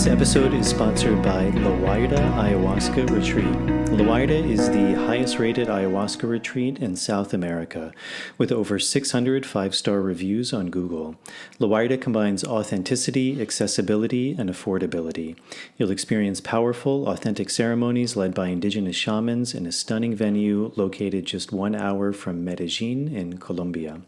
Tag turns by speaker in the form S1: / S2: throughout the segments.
S1: This episode is sponsored by Lowaida Ayahuasca Retreat. Lowaida is the highest rated ayahuasca retreat in South America, with over 600 five-star reviews on Google. Lowaida combines authenticity, accessibility, and affordability. You'll experience powerful, authentic ceremonies led by indigenous shamans in a stunning venue located just 1 hour from Medellin in Colombia.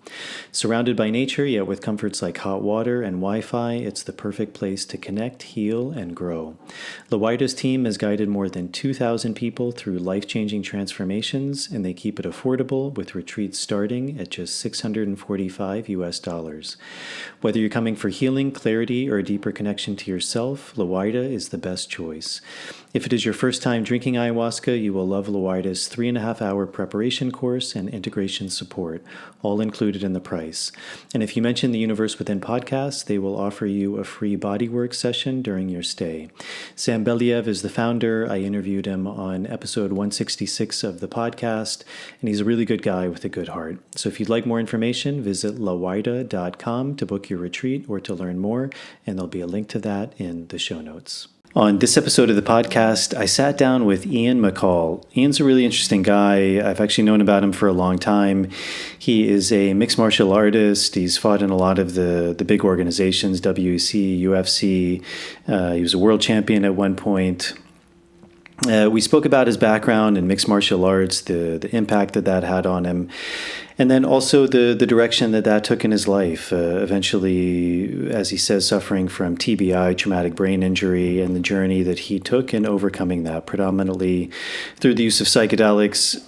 S1: Surrounded by nature, yet with comforts like hot water and Wi-Fi, it's the perfect place to connect, heal, and grow. Lowaida's team has guided more than 2,000 people through life-changing transformations, and they keep it affordable with retreats starting at just $645. Whether you're coming for healing, clarity, or a deeper connection to yourself, Lowaida is the best choice. If it is your first time drinking ayahuasca, you will love Lowaida's 3.5-hour preparation course and integration support, all included in the price. And if you mention the Universe Within podcast, they will offer you a free bodywork session during your stay. Sam Believ is the founder. I interviewed him on episode 166 of the podcast, and he's a really good guy with a good heart. So if you'd like more information, visit lowaida.com to book your retreat or to learn more, and there'll be a link to that in the show notes. On this episode of the podcast, I sat down with Ian McCall. Ian's a really interesting guy. I've actually known about him for a long time. He is a mixed martial artist. He's fought in a lot of the big organizations, WEC, UFC. He was a world champion at one point. We spoke about his background in mixed martial arts, the impact that had on him, and then also the direction that took in his life. Eventually, as he says, suffering from TBI, traumatic brain injury, and the journey that he took in overcoming that, predominantly through the use of psychedelics,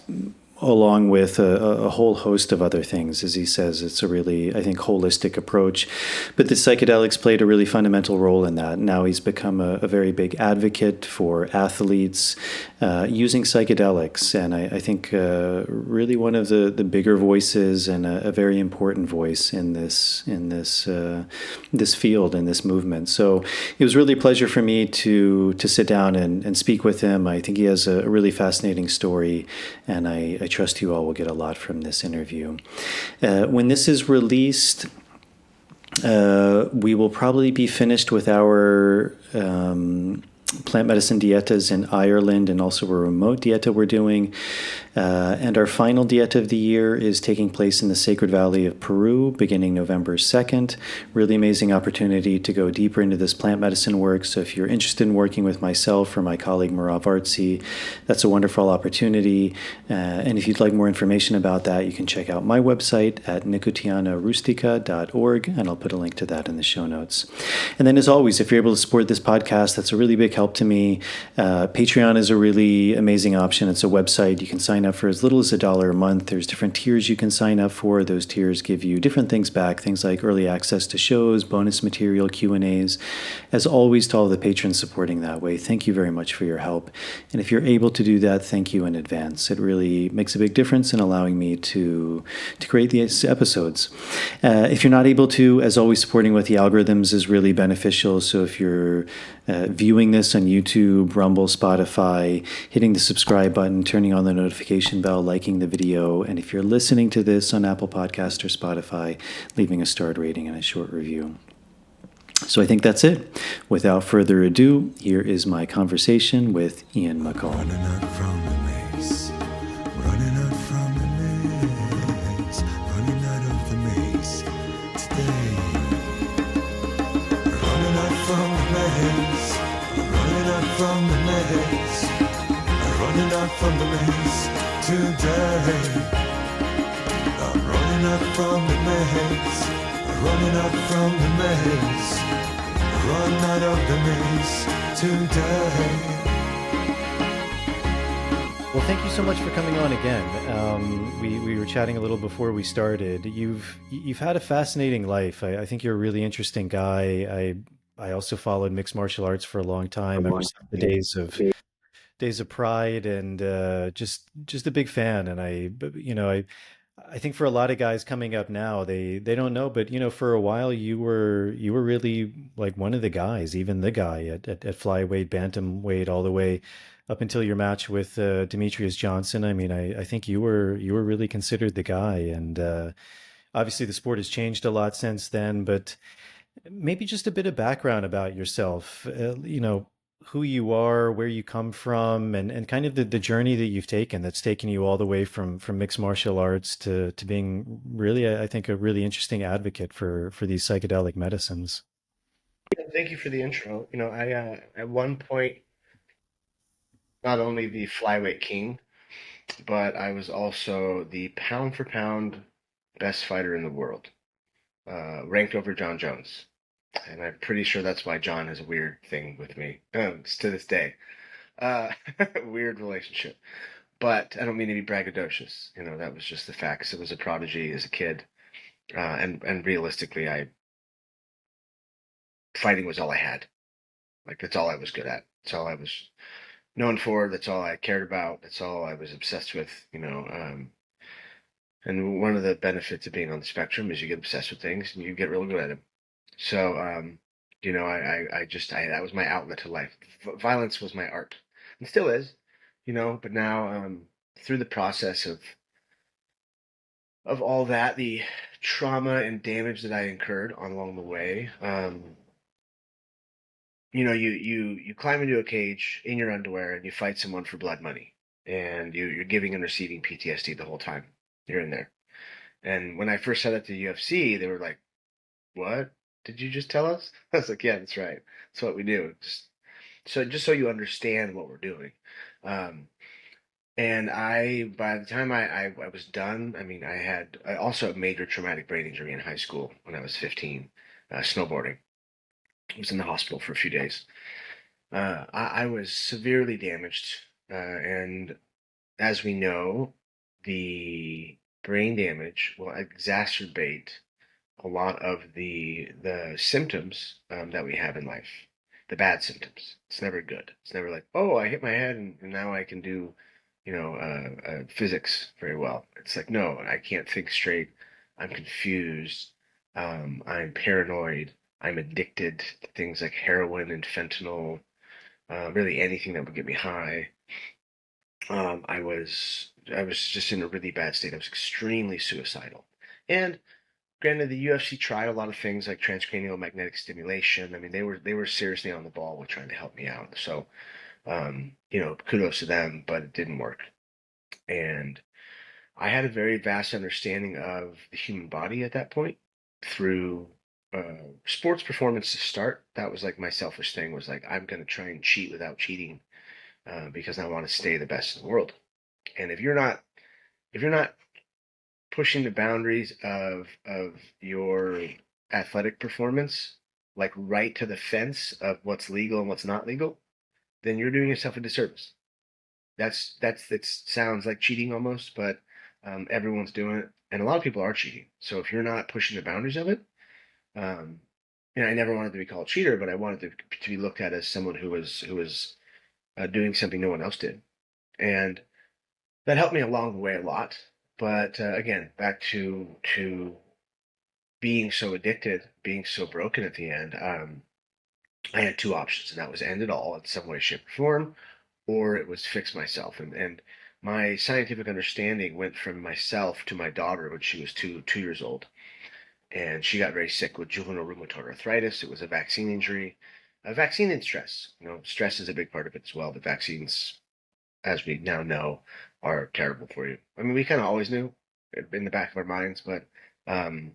S1: along with a whole host of other things. As he says, it's a really, I think, holistic approach. But the psychedelics played a really fundamental role in that. Now he's become a very big advocate for athletes using psychedelics. And I think really one of the bigger voices and a very important voice in this field, in this movement. So it was really a pleasure for me to sit down and speak with him. I think he has a really fascinating story, and I trust you all will get a lot from this interview. When this is released, we will probably be finished with our plant medicine dietas in Ireland, and also a remote dieta we're doing. And our final dieta of the year is taking place in the Sacred Valley of Peru beginning November 2nd. Really amazing opportunity to go deeper into this plant medicine work. So if you're interested in working with myself or my colleague Marav Artsy, that's a wonderful opportunity. And if you'd like more information about that, you can check out my website at nicotianarustica.org, and I'll put a link to that in the show notes. And then as always, if you're able to support this podcast, that's a really big help to me. Patreon is a really amazing option. It's a website. You can sign up for as little as $1 a month. There's different tiers you can sign up for. Those tiers give you different things back, things like early access to shows, bonus material, Q&As. As always, to all the patrons supporting that way, thank you very much for your help. And if you're able to do that, thank you in advance. It really makes a big difference in allowing me to create these episodes. If you're not able to, as always, supporting with the algorithms is really beneficial. So if you're viewing this on YouTube, Rumble, Spotify, hitting the subscribe button, turning on the notification bell, liking the video, and if you're listening to this on Apple Podcast or Spotify, leaving a starred rating and a short review. So I think that's it. Without further ado, here is my conversation with Ian McCall.
S2: Running out from the maze, running out from the maze, running out of the maze today. Running out from the maze, running out from the maze, running out from the maze today. I'm running out from the maze, running out from the maze, run out of the maze today.
S1: Well, thank you so much for coming on again. We were chatting a little before we started. You've had a fascinating life. I think you're a really interesting guy. I also followed mixed martial arts for a long time. Ever since the days of Pride, and just a big fan. And I think for a lot of guys coming up now, they don't know, but for a while you were really like one of the guys, even the guy at flyweight, bantamweight, all the way up until your match with Demetrius Johnson. I mean, I think you were really considered the guy, and obviously the sport has changed a lot since then. But Maybe just a bit of background about yourself, who you are, where you come from, and kind of the journey that you've taken that's taken you all the way from mixed martial arts to being really, I think, a really interesting advocate for these psychedelic medicines.
S3: Yeah, thank you for the intro. I at one point not only the flyweight king, but I was also the pound for pound best fighter in the world, ranked over John Jones. And I'm pretty sure that's why John has a weird thing with me to this day. Uh, Weird relationship. But I don't mean to be braggadocious. That was just the facts. I was a prodigy as a kid, and realistically, I fighting was all I had. Like that's all I was good at. That's all I was known for. That's all I cared about. That's all I was obsessed with. And one of the benefits of being on the spectrum is you get obsessed with things and you get real good at them. So, that was my outlet to life. Violence was my art, and still is. But now, through the process of all that, the trauma and damage that I incurred along the way, you climb into a cage in your underwear and you fight someone for blood money, and you're giving and receiving PTSD the whole time you're in there. And when I first said that to the UFC, they were like, "What did you just tell us?" I was like, "Yeah, that's right. That's what we do. Just so you understand what we're doing." Um, and by the time I was done, I mean, I also had major traumatic brain injury in high school when I was 15, snowboarding. I was in the hospital for a few days. I was severely damaged, and as we know, the brain damage will exacerbate a lot of the symptoms that we have in life, the bad symptoms. It's never good. It's never like, oh, I hit my head and now I can do, physics very well. It's like, no, I can't think straight. I'm confused. I'm paranoid. I'm addicted to things like heroin and fentanyl, really anything that would get me high. I was just in a really bad state. I was extremely suicidal. And granted, the UFC tried a lot of things like transcranial magnetic stimulation. I mean, they were seriously on the ball with trying to help me out. So, kudos to them, but it didn't work. And I had a very vast understanding of the human body at that point through sports performance to start. That was like my selfish thing was like, I'm going to try and cheat without cheating because I want to stay the best in the world. And if you're not pushing the boundaries of your athletic performance, like right to the fence of what's legal and what's not legal, then you're doing yourself a disservice. It sounds like cheating almost, but everyone's doing it, and a lot of people are cheating. So if you're not pushing the boundaries of it, um, I never wanted to be called a cheater, but I wanted to be looked at as someone who was doing something no one else did, and that helped me along the way a lot. But again, back to being so addicted, being so broken at the end, I had two options, and that was end it all in some way, shape, or form, or it was fix myself. And my scientific understanding went from myself to my daughter when she was two years old, and she got very sick with juvenile rheumatoid arthritis. It was a vaccine injury, a vaccine and stress. Stress is a big part of it as well. The vaccines, as we now know, are terrible for you. I mean, we kind of always knew in the back of our minds, but um,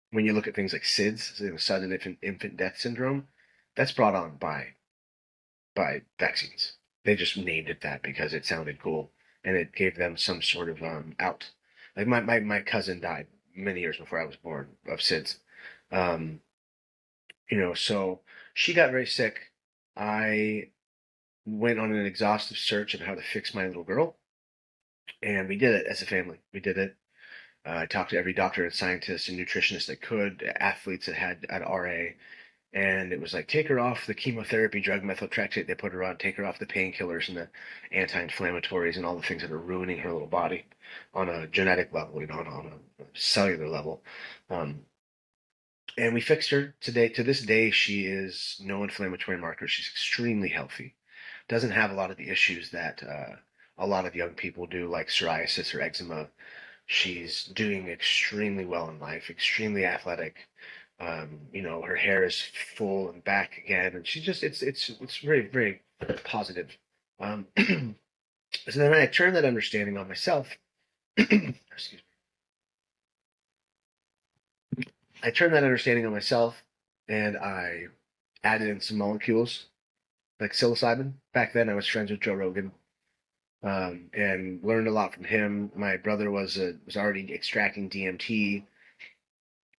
S3: when you look at things like SIDS, sudden infant death syndrome, that's brought on by vaccines. They just named it that because it sounded cool and it gave them some sort of out. Like my cousin died many years before I was born of SIDS. Um, so she got very sick. I went on an exhaustive search of how to fix my little girl, and we did it as a family. We did it. I talked to every doctor and scientist and nutritionist that could, athletes that had at RA, and it was like, take her off the chemotherapy drug methotrexate they put her on, take her off the painkillers and the anti-inflammatories and all the things that are ruining her little body on a genetic level, on a cellular level. And we fixed her today. To this day, she is no inflammatory markers. She's extremely healthy. Doesn't have a lot of the issues that a lot of young people do, like psoriasis or eczema. She's doing extremely well in life, extremely athletic. Her hair is full and back again, and she just it's very, very positive. So then I turned that understanding on myself. Excuse me. I turned that understanding on myself, and I added in some molecules like psilocybin. Back then, I was friends with Joe Rogan, and learned a lot from him. My brother was already extracting DMT.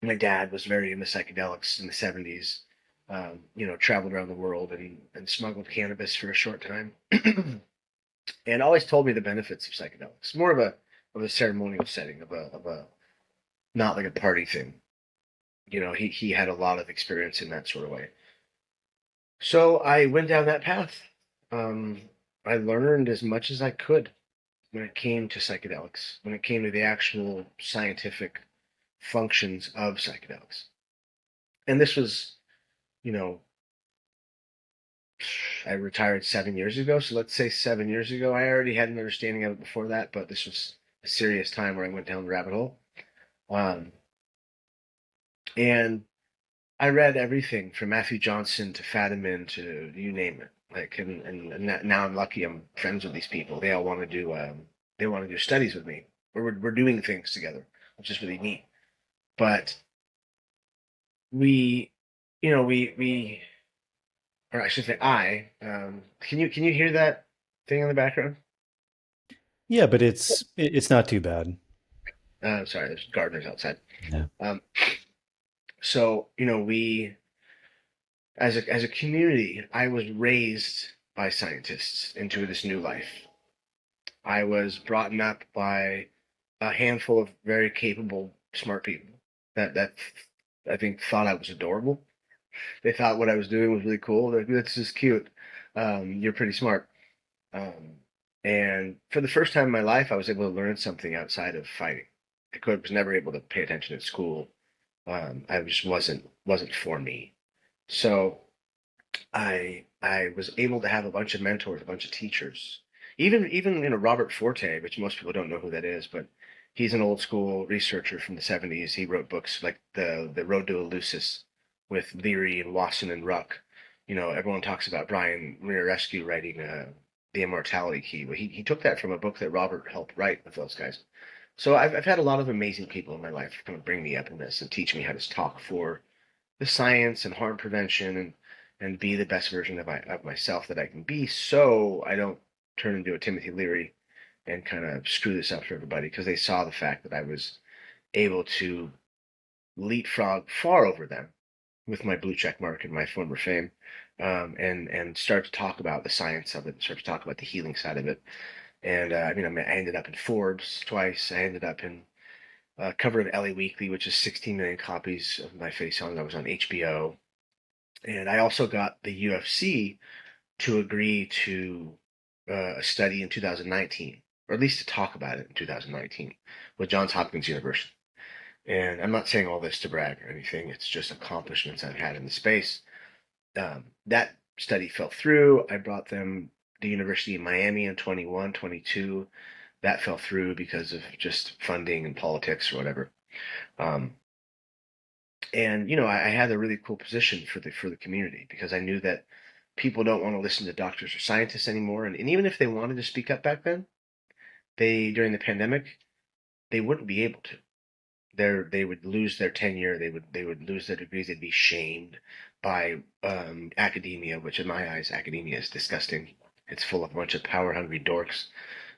S3: My dad was very into psychedelics in the 70s. Traveled around the world and smuggled cannabis for a short time, and always told me the benefits of psychedelics. More of a ceremonial setting, of a not like a party thing. He had a lot of experience in that sort of way. So I went down that path. Um, I learned as much as I could when it came to psychedelics, when it came to the actual scientific functions of psychedelics. And this was, you know, I retired 7 years ago. So let's say 7 years ago, I already had an understanding of it before that, but this was a serious time where I went down the rabbit hole. Um, and I read everything from Matthew Johnson to Fadiman to you name it. Like, and now I'm lucky. I'm friends with these people. They all want to do they want to do studies with me. We're doing things together, which is really neat. But we, we or I should say I. Can you hear that thing in the background?
S1: Yeah, but it's not too bad.
S3: Sorry, there's gardeners outside.
S1: Yeah.
S3: Um, so we as a community, I was raised by scientists into this new life. I was brought up by a handful of very capable, smart people that I think thought I was adorable. They thought what I was doing was really cool. They're like, "That's just cute. You're pretty smart." Um, and for the first time in my life, I was able to learn something outside of fighting. Was never able to pay attention at school. I just wasn't for me. So I was able to have a bunch of mentors, a bunch of teachers. Even Robert Forte, which most people don't know who that is, but he's an old school researcher from the 70s. He wrote books like the Road to Eleusis with Leary and Wasson and Ruck. Everyone talks about Brian Mirarescu writing The Immortality Key. But he took that from a book that Robert helped write with those guys. So I've had a lot of amazing people in my life kind of bring me up in this and teach me how to talk for the science and harm prevention and be the best version of myself that I can be, so I don't turn into a Timothy Leary and kind of screw this up for everybody, because they saw the fact that I was able to leapfrog far over them with my blue check mark and my former fame, and start to talk about the science of it, start to talk about the healing side of it. And I ended up in Forbes twice. I ended up in cover of LA Weekly, which is 16 million copies of my face on. I was on HBO. And I also got the UFC to agree to a study in 2019, or at least to talk about it in 2019 with Johns Hopkins University. And I'm not saying all this to brag or anything. It's just accomplishments I've had in the space. That study fell through. I brought them the University of Miami in 21, 22. That fell through because of just funding and politics or whatever. Um, and I had a really cool position for the community, because I knew that people don't want to listen to doctors or scientists anymore. And even if they wanted to speak up back then, during the pandemic, they wouldn't be able to. They would lose their tenure. They would lose their degrees. They'd be shamed by academia, which in my eyes, academia is disgusting. It's full of a bunch of power hungry dorks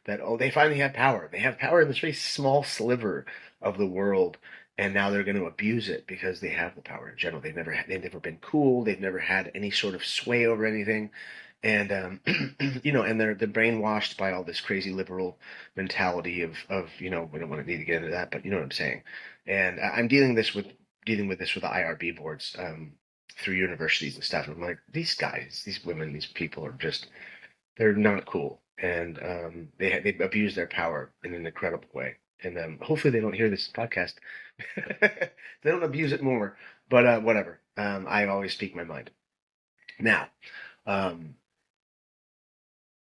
S3: that, oh, they finally have power. They have power in this very small sliver of the world, and now they're going to abuse it because they have the power in general. They've never been cool. They've never had any sort of sway over anything, and and they're brainwashed by all this crazy liberal mentality of we don't want to need to get into that, but you know what I'm saying. And I'm dealing with this with the IRB boards, through universities and stuff. And I'm like, these guys, these women, these people are just, they're not cool, and they abuse their power in an incredible way. And hopefully they don't hear this podcast. They don't abuse it more, but whatever. I always speak my mind. Now, um,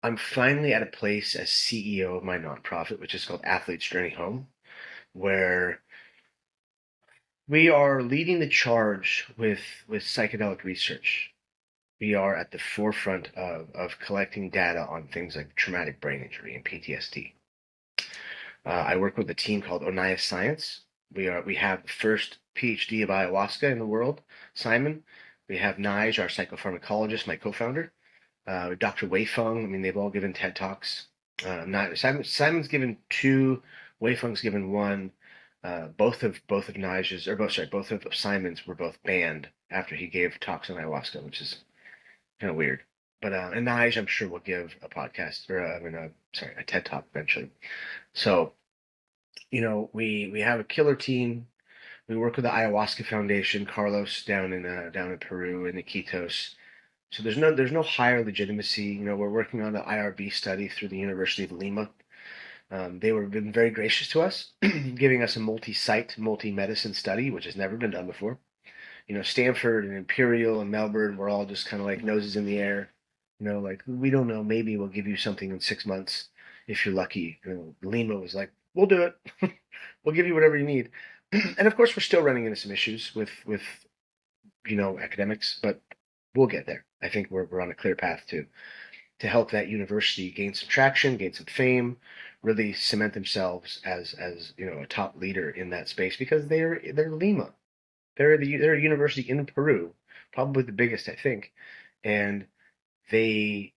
S3: I'm finally at a place as CEO of my nonprofit, which is called Athlete's Journey Home, where We are leading the charge with psychedelic research. We are at the forefront of collecting data on things like traumatic brain injury and PTSD. I work with a team called Onaya Science. We have the first PhD of ayahuasca in the world, Simon. We have Nige, our psychopharmacologist, my co-founder. Dr. Wei Feng. I mean, they've all given TED talks. Simon's given two. Wei Feng's given one. Both of Nige's, or both sorry, both of Simon's were both banned after he gave talks on ayahuasca, which is kind of weird. But and Nige, I'm sure will give a podcast or a TED talk eventually. So we have a killer team. We work with the Ayahuasca Foundation, Carlos down in Peru in Iquitos. So there's no higher legitimacy. We're working on the IRB study through the University of Lima. They were been very gracious to us, giving us a multi-site, multi-medicine study, which has never been done before. Stanford and Imperial and Melbourne were all just kind of like noses in the air. Like we don't know, maybe we'll give you something in 6 months if you're lucky. Lima was like, we'll do it. We'll give you whatever you need. And of course, we're still running into some issues with academics, but we'll get there. I think we're on a clear path to help that university gain some traction, gain some fame, really cement themselves as a top leader in that space because they're Lima. They're a university in Peru, probably the biggest, I think, and they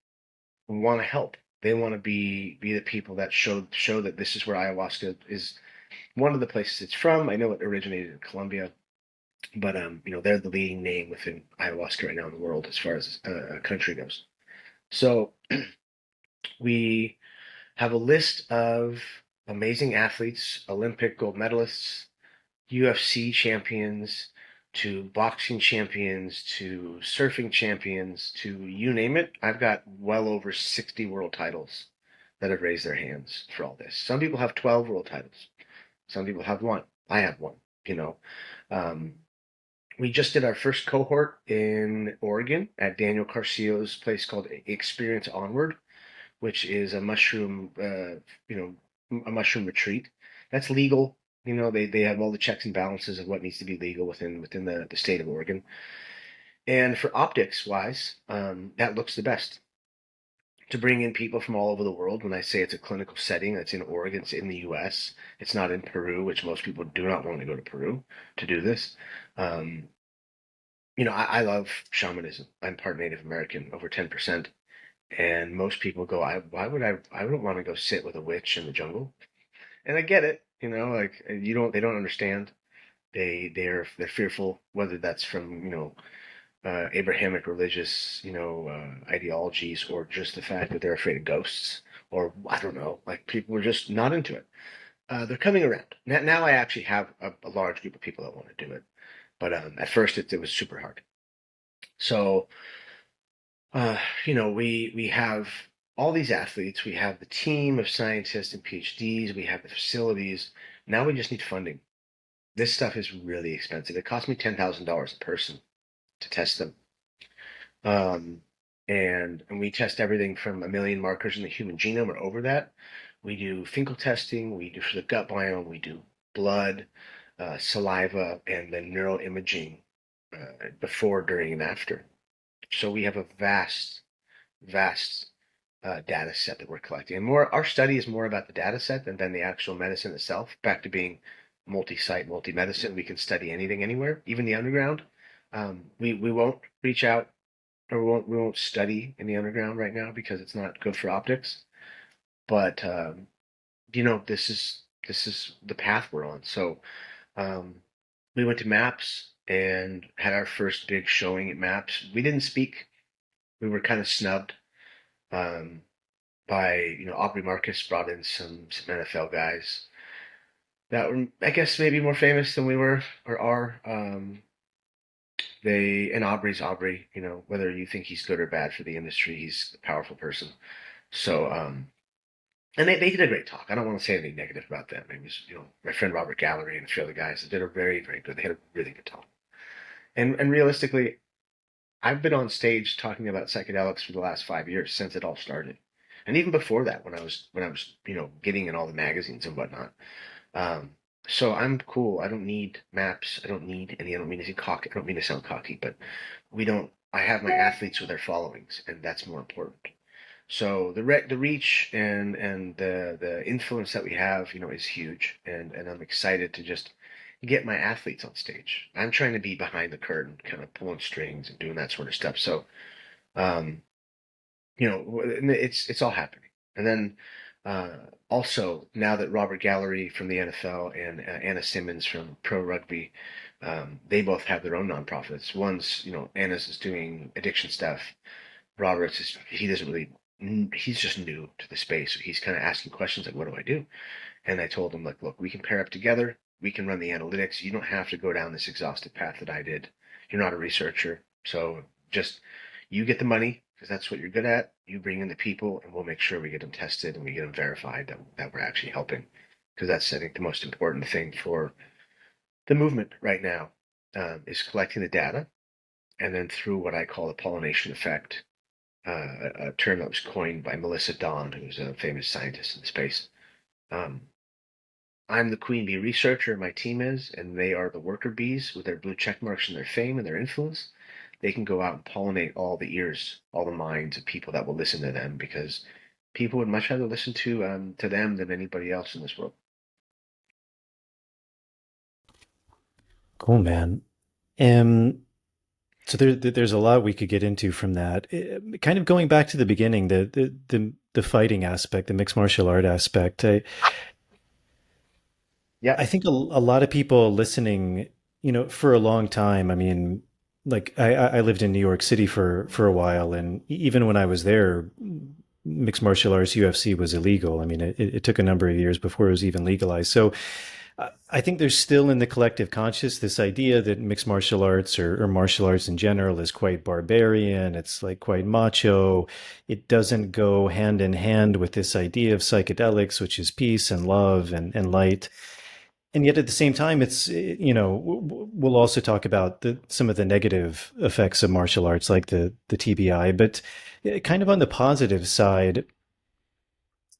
S3: want to help. They want to be the people that show that this is where ayahuasca is one of the places it's from. I know it originated in Colombia, but they're the leading name within ayahuasca right now in the world as far as a country goes. So we have a list of amazing athletes, Olympic gold medalists, UFC champions, to boxing champions, to surfing champions, to you name it. I've got well over 60 world titles that have raised their hands for all this. Some people have 12 world titles. Some people have one. I have one, We just did our first cohort in Oregon at Daniel Carcillo's place called Experience Onward, which is a mushroom retreat. That's legal. They have all the checks and balances of what needs to be legal within the state of Oregon. And for optics wise, that looks the best. To bring in people from all over the world, when I say it's a clinical setting, it's in Oregon, it's in the US, it's not in Peru, which most people do not want to go to Peru to do this. I love shamanism. I'm part Native American, over 10%. And most people go, I wouldn't want to go sit with a witch in the jungle. And I get it, like they don't understand. They're fearful, whether that's from, Abrahamic religious, ideologies, or just the fact that they're afraid of ghosts, or I don't know, like people are just not into it. They're coming around. Now I actually have a large group of people that want to do it. But at first it was super hard. So, we have all these athletes, we have the team of scientists and PhDs, we have the facilities. Now we just need funding. This stuff is really expensive. It cost me $10,000 a person to test them. And we test everything from 1 million markers in the human genome or over that. We do Finkel testing, we do for the gut biome, we do blood, saliva, and then neuroimaging before, during, and after. So we have a vast data set that we're collecting. And our study is more about the data set than the actual medicine itself. Back to being multi-site, multi-medicine, we can study anything, anywhere, even the underground. We won't reach out, or we won't study in the underground right now because it's not good for optics. But this is the path we're on. So we went to MAPS and had our first big showing at MAPS. We didn't speak. We were kind of snubbed by Aubrey Marcus brought in some NFL guys that were, I guess, maybe more famous than we were or are. And Aubrey's Aubrey. Whether you think he's good or bad for the industry, he's a powerful person. So and they did a great talk. I don't want to say anything negative about them. It was, my friend Robert Gallery and a few other guys that did a very, very good. They had a really good talk. And realistically, I've been on stage talking about psychedelics for the last 5 years since it all started, and even before that, when I was getting in all the magazines and whatnot. So I'm cool. I don't need maps. I don't mean to seem cocky. I don't mean to sound cocky, but we don't. I have my athletes with their followings, and that's more important. So the reach and the influence that we have, is huge, and I'm excited to just get my athletes on stage. I'm trying to be behind the curtain, kind of pulling strings and doing that sort of stuff. So, um, it's all happening. And then also now that Robert Gallery from the NFL and Anna Simmons from Pro Rugby, they both have their own nonprofits. One's, Anna's is doing addiction stuff. Roberts is he doesn't really he's just new to the space. So he's kind of asking questions like, what do I do? And I told him, like, look, we can pair up together. We can run the analytics. You don't have to go down this exhaustive path that I did. You're not a researcher. So just you get the money because that's what you're good at. You bring in the people and we'll make sure we get them tested and we get them verified that we're actually helping. Because that's, I think, the most important thing for the movement right now is collecting the data and then through what I call the pollination effect, a term that was coined by Melissa Don, who's a famous scientist in the space. Um, I'm the queen bee researcher, my team is, and they are the worker bees with their blue check marks and their fame and their influence. They can go out and pollinate all the ears, all the minds of people that will listen to them because people would much rather listen to them than anybody else in this world.
S1: Cool, man. Um, so there's a lot we could get into from that. Kind of going back to the beginning, the fighting aspect, the mixed martial art aspect.
S3: Yeah,
S1: I think a lot of people listening, for a long time. I mean, like I lived in New York City for a while, and even when I was there, mixed martial arts UFC was illegal. I mean, it took a number of years before it was even legalized. So I think there's still in the collective conscious this idea that mixed martial arts or martial arts in general is quite barbarian. It's like quite macho. It doesn't go hand in hand with this idea of psychedelics, which is peace and love and light. And yet at the same time, we'll also talk about some of the negative effects of martial arts, like the TBI, but kind of on the positive side,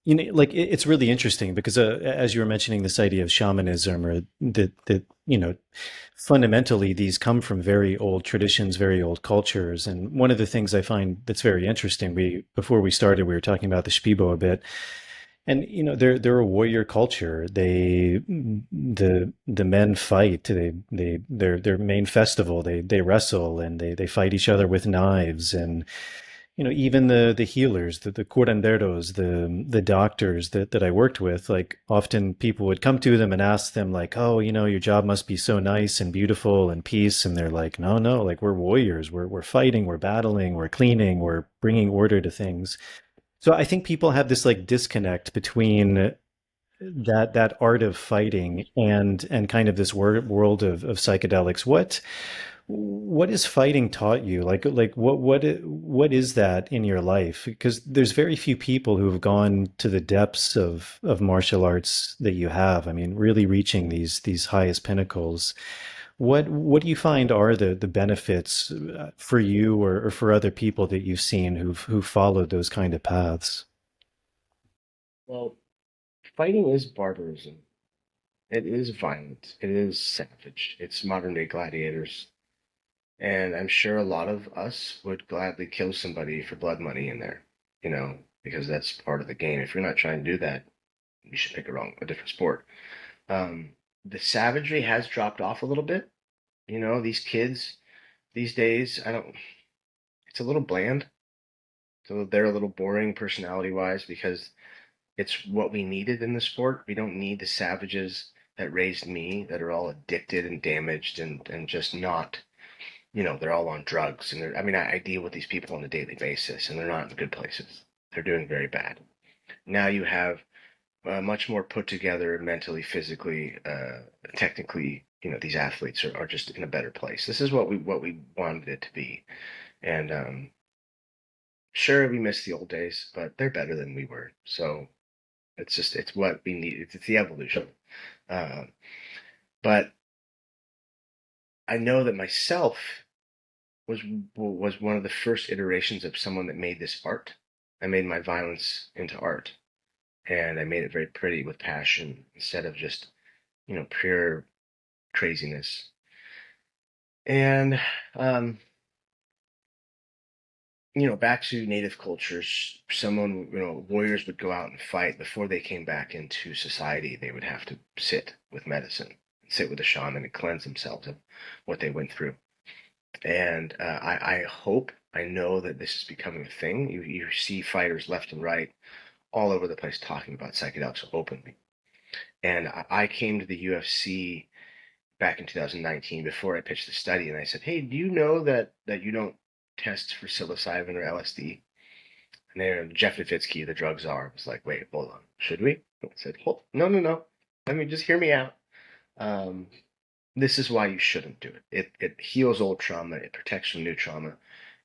S1: like it's really interesting because as you were mentioning this idea of shamanism or that fundamentally these come from very old traditions, very old cultures. And one of the things I find that's very interesting, we before we started, we were talking about the Shipibo a bit, and they're a warrior culture. The men fight. Their main festival. They wrestle and they fight each other with knives. And even the healers, the curanderos, the doctors that I worked with, like often people would come to them and ask them like, oh, your job must be so nice and beautiful and peace. And they're like, no, no, like we're warriors. We're fighting. We're battling. We're cleaning. We're bringing order to things. So I think people have this like disconnect between that art of fighting and kind of this world of psychedelics. What has fighting taught you? Like what is that in your life? Because there's very few people who have gone to the depths of martial arts that you have. I mean, really reaching these highest pinnacles. What do you find are the benefits for you or for other people that you've seen who've followed those kind of paths?
S3: well, fighting is barbarism. It is violent. It is savage. It's modern day gladiators. And I'm sure a lot of us would gladly kill somebody for blood money in there, because that's part of the game. If you're not trying to do that, you should pick a different sport. Um, the savagery has dropped off a little bit. These kids these days, I don't, it's a little bland. So they're a little boring personality wise because it's what we needed in the sport. We don't need the savages that raised me that are all addicted and damaged and just not, they're all on drugs. And I mean, I deal with these people on a daily basis and they're not in good places. They're doing very bad. Now you have much more put together mentally, physically, technically. These athletes are just in a better place. This is what we wanted it to be, and sure we miss the old days, but they're better than we were. So it's what we need. It's the evolution. Uh, but I know that myself was was one of the first iterations of someone that made this art. I made my violence into art, and I made it very pretty with passion instead of just pure craziness. And back to native cultures, warriors would go out and fight. Before they came back into society, they would have to sit with medicine, sit with a shaman and cleanse themselves of what they went through. And I hope, I know that this is becoming a thing. You see fighters left and right all over the place talking about psychedelics openly. And I came to the UFC back in 2019 before I pitched the study, and I said, "Hey, do you know that you don't test for psilocybin or LSD?" And there, Jeff Novitzky, the drug czar, was like, "Wait, hold on, should we?" I said, "Hold, no, no, no. Let me just hear me out. Um, this is why you shouldn't do it. It heals old trauma, it protects from new trauma,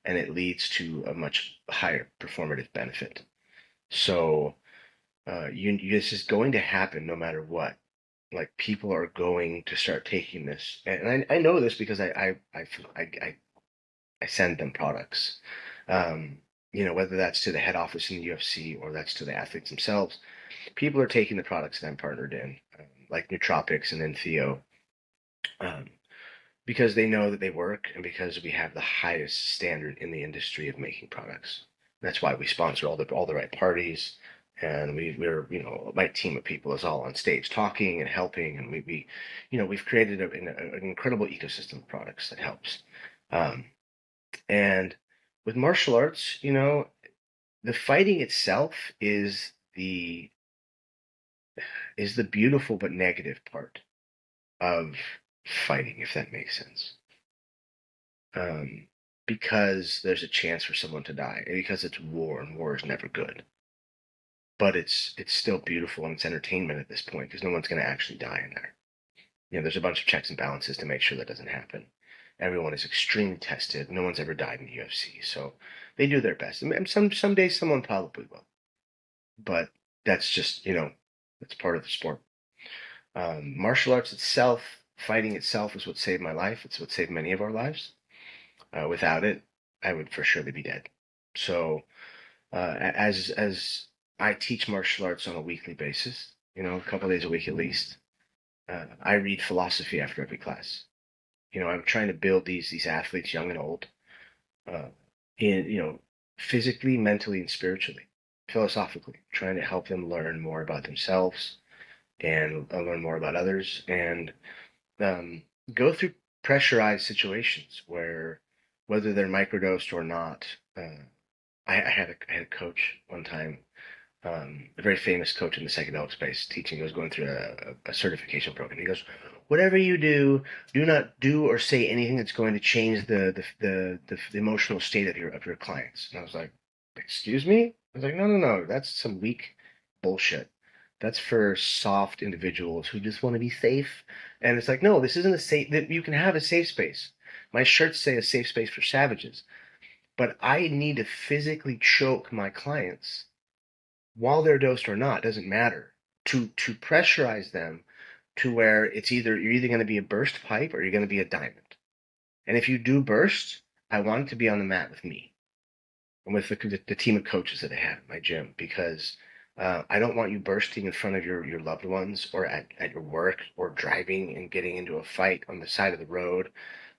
S3: and it leads to a much higher performative benefit. So this is going to happen no matter what. Like people are going to start taking this, and I know this because I send them products. Whether that's to the head office in the UFC or that's to the athletes themselves, people are taking the products that I'm partnered in, like nootropics and Entheo, um, because they know that they work and because we have the highest standard in the industry of making products. That's why we sponsor all the right parties, and we're my team of people is all on stage talking and helping, and we've created an incredible ecosystem of products that helps. Um, and with martial arts, the fighting itself is the beautiful but negative part of fighting, if that makes sense. Um, because there's a chance for someone to die, and because it's war, and war is never good. But it's still beautiful and it's entertainment at this point because no one's going to actually die in there. There's a bunch of checks and balances to make sure that doesn't happen. Everyone is extremely tested. No one's ever died in the UFC, so they do their best. And some days someone probably will, but that's just that's part of the sport. Martial arts itself, fighting itself, is what saved my life. It's what saved many of our lives. Without it, I would for surely be dead. So, as I teach martial arts on a weekly basis, a couple days a week at least. I read philosophy after every class. I'm trying to build these athletes, young and old, uh, in physically, mentally, and spiritually, philosophically, trying to help them learn more about themselves and learn more about others, and go through pressurized situations where, whether they're microdosed or not. I had a coach one time, a very famous coach in the psychedelic space, teaching. He was going through a certification program. He goes, "Whatever you do not do or say anything that's going to change the emotional state of your clients." And I was like, "Excuse me?" I was like, "No, no, no. That's some weak bullshit. That's for soft individuals who just want to be safe." And it's like, no, this isn't a safe. That you can have a safe space. My shirts say a safe space for savages, but I need to physically choke my clients while they're dosed or not, doesn't matter, to pressurize them to where you're either going to be a burst pipe or you're going to be a diamond. And if you do burst, I want it to be on the mat with me and with the team of coaches that I have at my gym, because I don't want you bursting in front of your loved ones or at your work or driving and getting into a fight on the side of the road.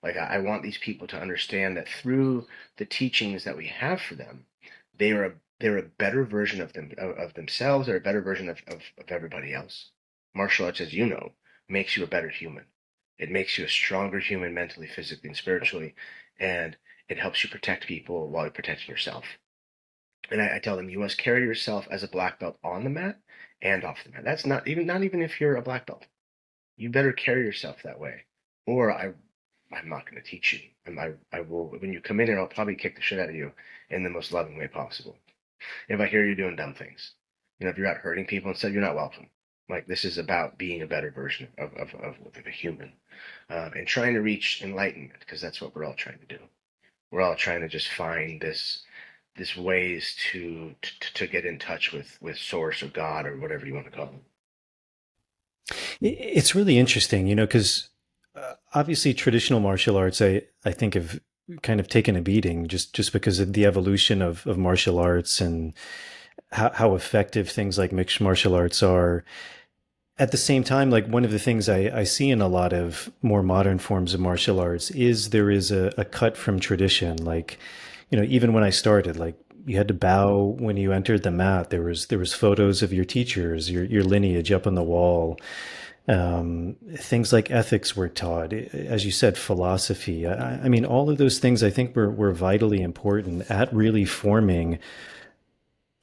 S3: Like I want these people to understand that through the teachings that we have for them, they're a better version of themselves. They're a better version of everybody else. Martial arts, as you know, makes you a better human. It makes you a stronger human mentally, physically, and spiritually, and it helps you protect people while you're protecting yourself. And I tell them, you must carry yourself as a black belt on the mat and off the mat. That's not even if you're a black belt. You better carry yourself that way, or I'm not going to teach you. And I will, when you come in here, I'll probably kick the shit out of you in the most loving way possible. If I hear you doing dumb things, if you're out hurting people and stuff, you're not welcome. Like, this is about being a better version of a human, and trying to reach enlightenment, because that's what we're all trying to do. We're all trying to just find this ways to get in touch with source or God or whatever you want to call it.
S1: It's really interesting, because obviously traditional martial arts, I think, have kind of taken a beating just because of the evolution of martial arts and how effective things like mixed martial arts are. At the same time, like one of the things I see in a lot of more modern forms of martial arts is there is a cut from tradition. Like, even when I started, like you had to bow when you entered the mat. There was photos of your teachers, your lineage up on the wall. Things like ethics were taught, as you said, philosophy. I mean, all of those things I think were vitally important at really forming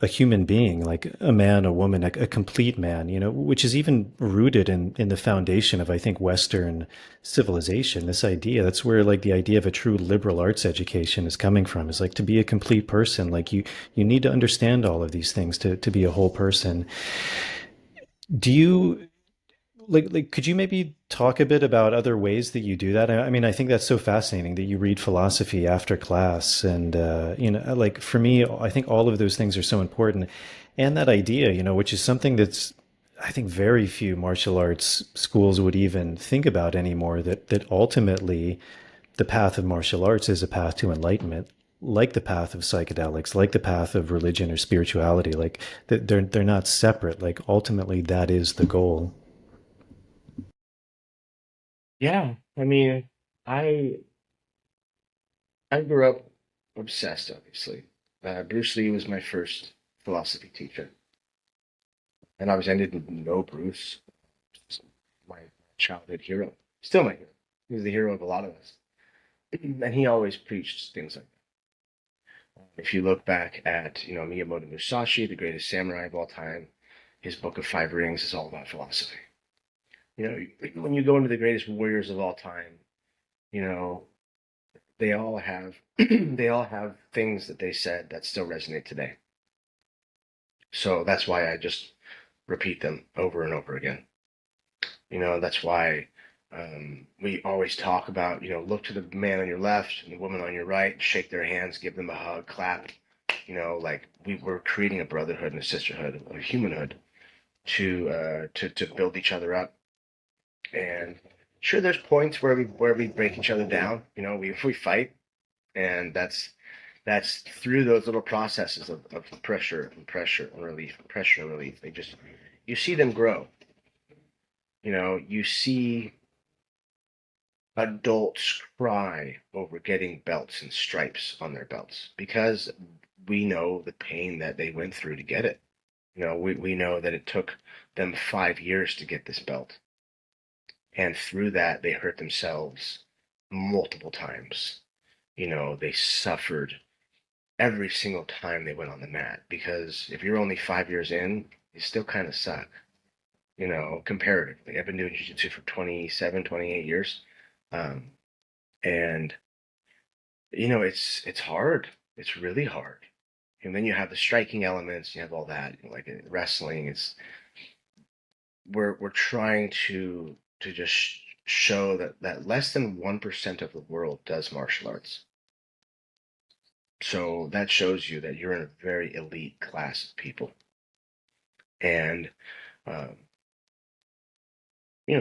S1: a human being, like a man, a woman, a complete man, which is even rooted in the foundation of, I think, Western civilization. This idea, that's where like the idea of a true liberal arts education is coming from, is like to be a complete person. Like you need to understand all of these things to be a whole person. Do you like could you maybe talk a bit about other ways that you do that? I mean, I think that's so fascinating that you read philosophy after class, and like for me, I think all of those things are so important, and that idea, which is something that's, I think, very few martial arts schools would even think about anymore, that ultimately the path of martial arts is a path to enlightenment, like the path of psychedelics, like the path of religion or spirituality. Like they're not separate. Like ultimately that is the goal.
S3: Yeah, I mean, I I grew up obsessed, obviously. Bruce Lee was my first philosophy teacher, and obviously I didn't know Bruce, just my childhood hero, still my hero. He was the hero of a lot of us, and he always preached things like that. If you look back at Miyamoto Musashi, the greatest samurai of all time, his Book of Five Rings is all about philosophy. When you go into the greatest warriors of all time, you know, they all have they all have things that they said that still resonate today. So that's why I just repeat them over and over again. That's why we always talk about, look to the man on your left and the woman on your right, shake their hands, give them a hug, clap. Like we were creating a brotherhood and a sisterhood, a humanhood to build each other up. And sure, there's points where we break each other down. We fight, and that's through those little processes of pressure and pressure and relief, pressure and relief. You see them grow. You see adults cry over getting belts and stripes on their belts because we know the pain that they went through to get it. We know that it took them 5 years to get this belt. And through that, they hurt themselves multiple times. They suffered every single time they went on the mat because if you're only 5 years in, you still kind of suck, comparatively. I've been doing jiu-jitsu for 27, 28 years. Um, and, it's hard. It's really hard. And then you have the striking elements, you have all that, like wrestling. We're trying to just show that less than 1% of the world does martial arts. So that shows you that you're in a very elite class of people. And, um,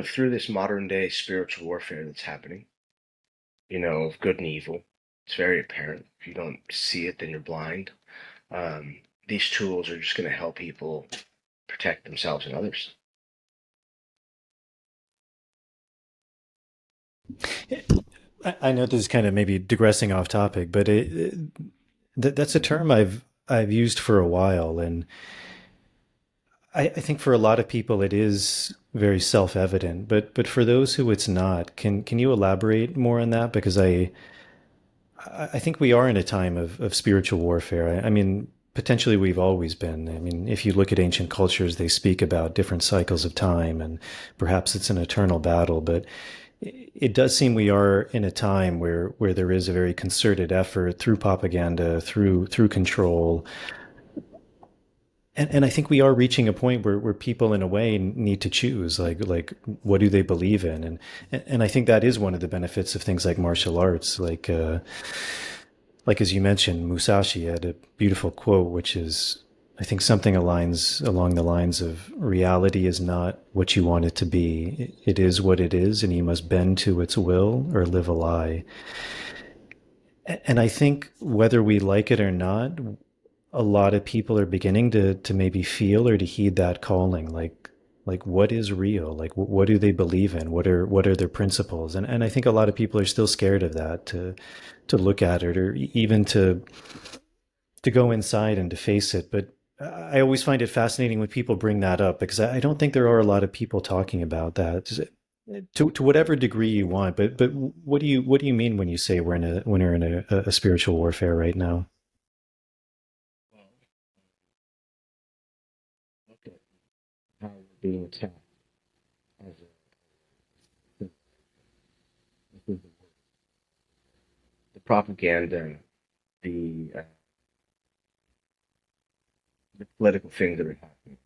S3: through this modern day spiritual warfare that's happening, of good and evil, it's very apparent. If you don't see it, then you're blind. These tools are just going to help people protect themselves and others.
S1: I know this is kind of maybe digressing off topic, but that's a term I've used for a while, and I think for a lot of people it is very self-evident. But for those who it's not, can you elaborate more on that? Because I think we are in a time of spiritual warfare. I mean, potentially we've always been. I mean, if you look at ancient cultures, they speak about different cycles of time, and perhaps it's an eternal battle. But it does seem we are in a time where there is a very concerted effort through propaganda, through control. And I think we are reaching a point where people in a way need to choose, like what do they believe in? And I think that is one of the benefits of things like martial arts. Like as you mentioned, Musashi had a beautiful quote, which is, I think, something aligns along the lines of reality is not what you want it to be. It is what it is, and you must bend to its will or live a lie. And I think whether we like it or not, a lot of people are beginning to maybe feel or to heed that calling. Like Like, what is real? Like, what do they believe in? What are their principles? And I think a lot of people are still scared of that, to look at it, or even to go inside and to face it. But I always find it fascinating when people bring that up, because I don't think there are a lot of people talking about that, to whatever degree you want. But what do you mean when you say we're in a spiritual warfare right now?
S3: Well, look at how we're being attacked as the propaganda, the the political things that are happening,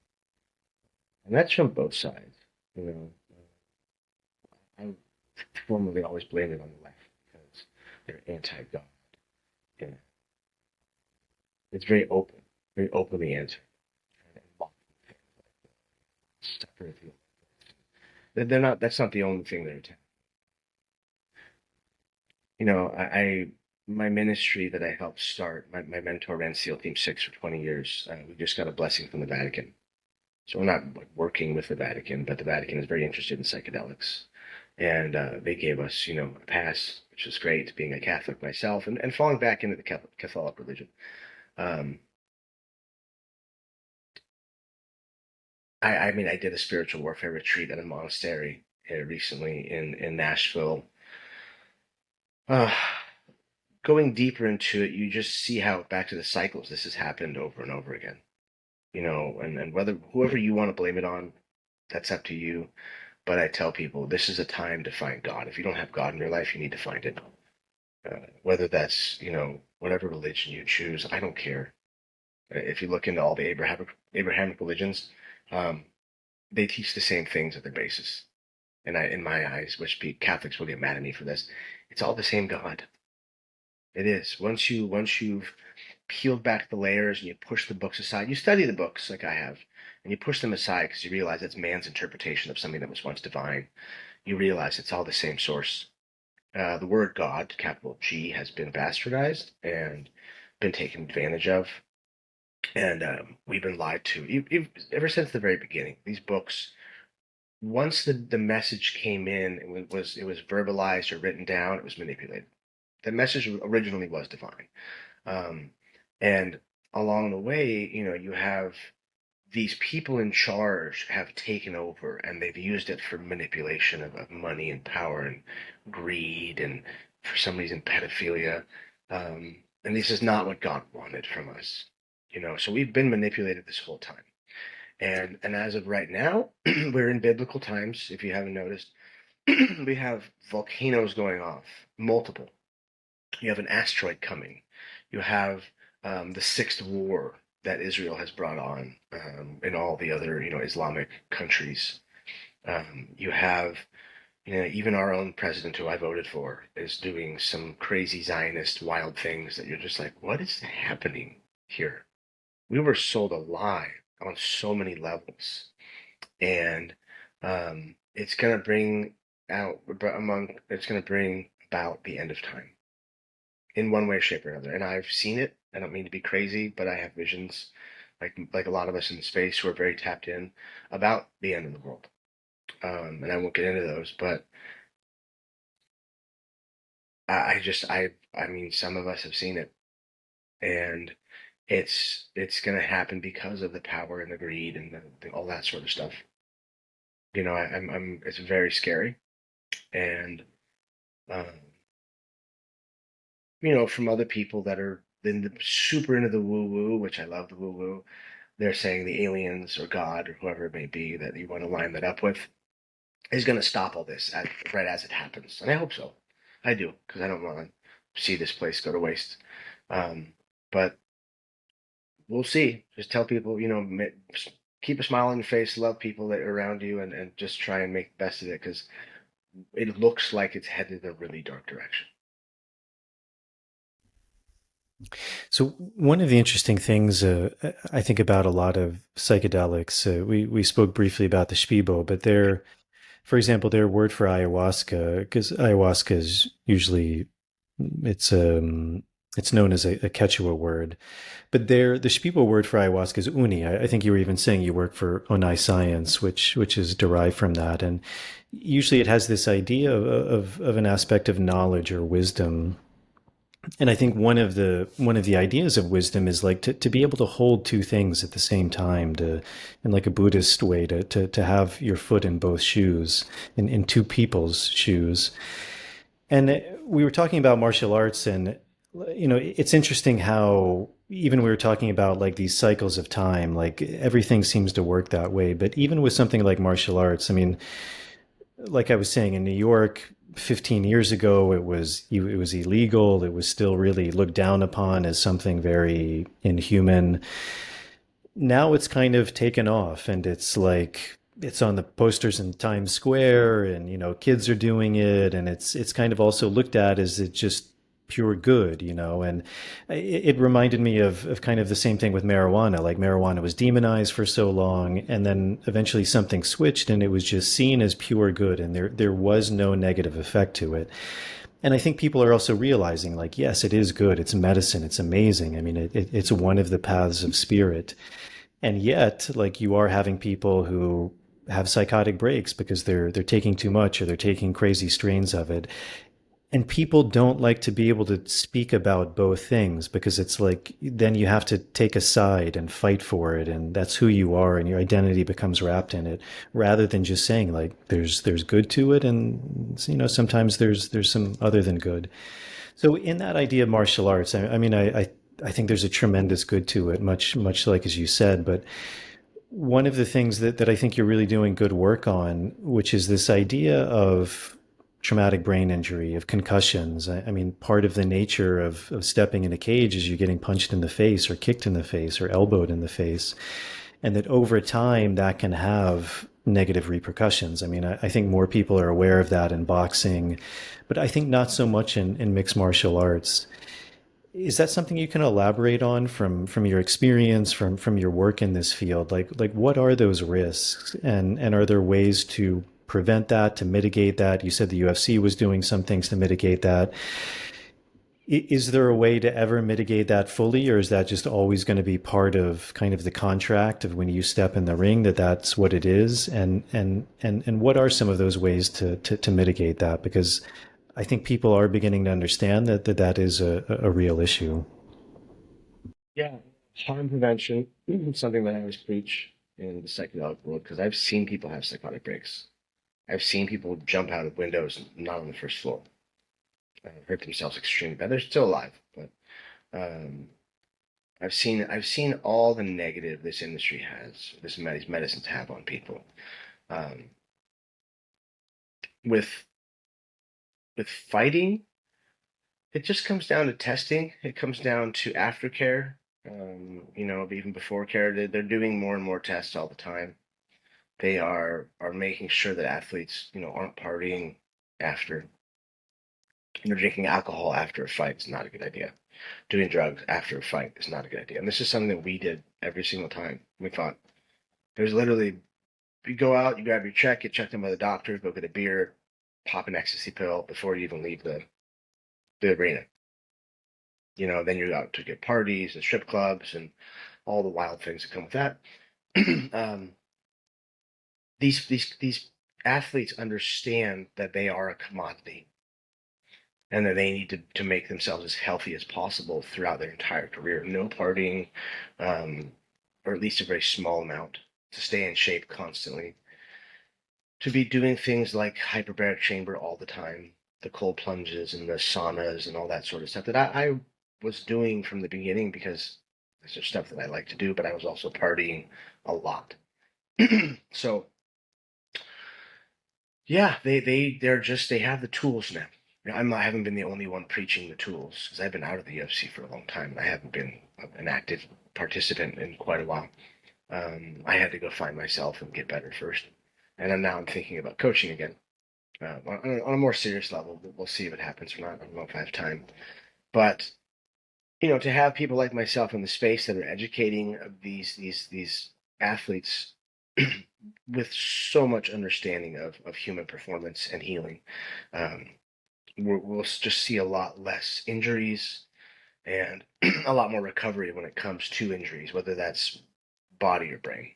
S3: and that's from both sides. You know, I formerly always blamed it on the left because they're anti-God. Yeah, it's very openly anti, and mocking things like separate. They're not. That's not the only thing they're attacking. I my ministry that I helped start. My mentor ran SEAL Team 6 for 20 years. We just got a blessing from the Vatican. So we're not like, working with the Vatican, but the Vatican is very interested in psychedelics. And they gave us, a pass, which is great, being a Catholic myself and falling back into the Catholic religion. Um, I mean, I did a spiritual warfare retreat at a monastery recently in Nashville. Uh, Going deeper into it, you just see how back to the cycles this has happened over and over again. And whether whoever you want to blame it on, that's up to you. But I tell people this is a time to find God. If you don't have God in your life, you need to find it. Whether that's whatever religion you choose, I don't care. If you look into all the Abrahamic religions, um, they teach the same things at their basis. And in my eyes, which Catholics will get mad at me for this, it's all the same God. It is. Once you've peeled back the layers and you push the books aside, you study the books like I have, and you push them aside because you realize it's man's interpretation of something that was once divine. You realize it's all the same source. The word God, capital G, has been bastardized and been taken advantage of, and we've been lied to ever since the very beginning. These books, once the message came in, it was verbalized or written down, it was manipulated. The message originally was divine. Um, and along the way, you have these people in charge have taken over and they've used it for manipulation of money and power and greed and for some reason pedophilia. And this is not what God wanted from us. So we've been manipulated this whole time. And as of right now, we're in biblical times, if you haven't noticed. We have volcanoes going off, multiple. You have an asteroid coming. You have the sixth war that Israel has brought on in all the other, Islamic countries. You have, even our own president, who I voted for, is doing some crazy Zionist wild things that you're just like, what is happening here? We were sold a lie on so many levels, and it's going to bring it's going to bring about the end of time in one way, shape, or another. And I've seen it. I don't mean to be crazy, but I have visions, like a lot of us in space who are very tapped in about the end of the world. And I won't get into those, but I mean, some of us have seen it, and it's going to happen because of the power and the greed and all that sort of stuff. It's very scary, and um, from other people that are super into the woo woo, which I love the woo woo. They're saying the aliens or God or whoever it may be that you want to line that up with is going to stop all this right as it happens. And I hope so. I do, because I don't want to see this place go to waste. But we'll see. Just tell people, keep a smile on your face, love people that are around you, and just try and make the best of it because it looks like it's headed in a really dark direction.
S1: So one of the interesting things I think about a lot of psychedelics, we spoke briefly about the Spibo, but for example, their word for ayahuasca, because ayahuasca is usually it's It's known as a Quechua word. But there, the Shipibo word for ayahuasca is uni. I think you were even saying you work for Onai Science, which is derived from that. And usually it has this idea of an aspect of knowledge or wisdom. And I think one of the ideas of wisdom is like to be able to hold two things at the same time, to in like a Buddhist way, to have your foot in both shoes, in two people's shoes. And we were talking about martial arts, and it's interesting how even we were talking about like these cycles of time, like everything seems to work that way. But even with something like martial arts, I mean, like I was saying, in New York 15 years ago, it was illegal. It was still really looked down upon as something very inhuman. Now it's kind of taken off, and it's like it's on the posters in Times Square, and kids are doing it, and it's kind of also looked at as it just pure good, and it reminded me of kind of the same thing with marijuana. Like marijuana was demonized for so long, and then eventually something switched, and it was just seen as pure good, and there was no negative effect to it. And I think people are also realizing, like, yes, it is good. It's medicine. It's amazing. I mean, it's one of the paths of spirit. And yet, like, you are having people who have psychotic breaks because they're taking too much, or they're taking crazy strains of it. And people don't like to be able to speak about both things, because it's like then you have to take a side and fight for it, and that's who you are, and your identity becomes wrapped in it, rather than just saying like there's good to it, and sometimes there's some other than good. So in that idea of martial arts, I mean, I think there's a tremendous good to it, much like as you said. But one of the things that I think you're really doing good work on, which is this idea of traumatic brain injury, of concussions. I mean, part of the nature of stepping in a cage is you're getting punched in the face, or kicked in the face, or elbowed in the face. And that over time that can have negative repercussions. I mean, I think more people are aware of that in boxing, but I think not so much in mixed martial arts. Is that something you can elaborate on from your experience, from your work in this field? Like what are those risks, and are there ways to prevent that, to mitigate that? You said the UFC was doing some things to mitigate that. Is there a way to ever mitigate that fully, or is that just always going to be part of kind of the contract of when you step in the ring, that that's what it is? And what are some of those ways to mitigate that? Because I think people are beginning to understand that is a real issue.
S3: Yeah, harm prevention is something that I always preach in the psychedelic world, because I've seen people have psychotic breaks. I've seen people jump out of windows not on the first floor, hurt themselves extremely bad. They're still alive, but um, I've seen all the negative this industry has, these medicines have on people. Um, with with fighting, it just comes down to testing. It comes down to aftercare. Even before care, they're doing more and more tests all the time. They are making sure that athletes, aren't partying after. Drinking alcohol after a fight is not a good idea. Doing drugs after a fight is not a good idea. And this is something that we did every single time. We thought there's literally, you go out, you grab your check, get checked in by the doctor, go get a beer, pop an ecstasy pill before you even leave the arena. Then you're out to get parties and strip clubs and all the wild things that come with that. um, these athletes understand that they are a commodity, and that they need to make themselves as healthy as possible throughout their entire career. No partying, or at least a very small amount, to stay in shape constantly. To be doing things like hyperbaric chamber all the time, the cold plunges and the saunas and all that sort of stuff that I was doing from the beginning, because it's just stuff that I like to do, but I was also partying a lot. So yeah, they have the tools now. I haven't been the only one preaching the tools, because I've been out of the UFC for a long time, and I haven't been an active participant in quite a while. I had to go find myself and get better first, and then now I'm thinking about coaching again, on a more serious level. We'll see if it happens or not. I don't know if I have time, but to have people like myself in the space that are educating these athletes with so much understanding of human performance and healing, we'll just see a lot less injuries, and a lot more recovery when it comes to injuries, whether that's body or brain.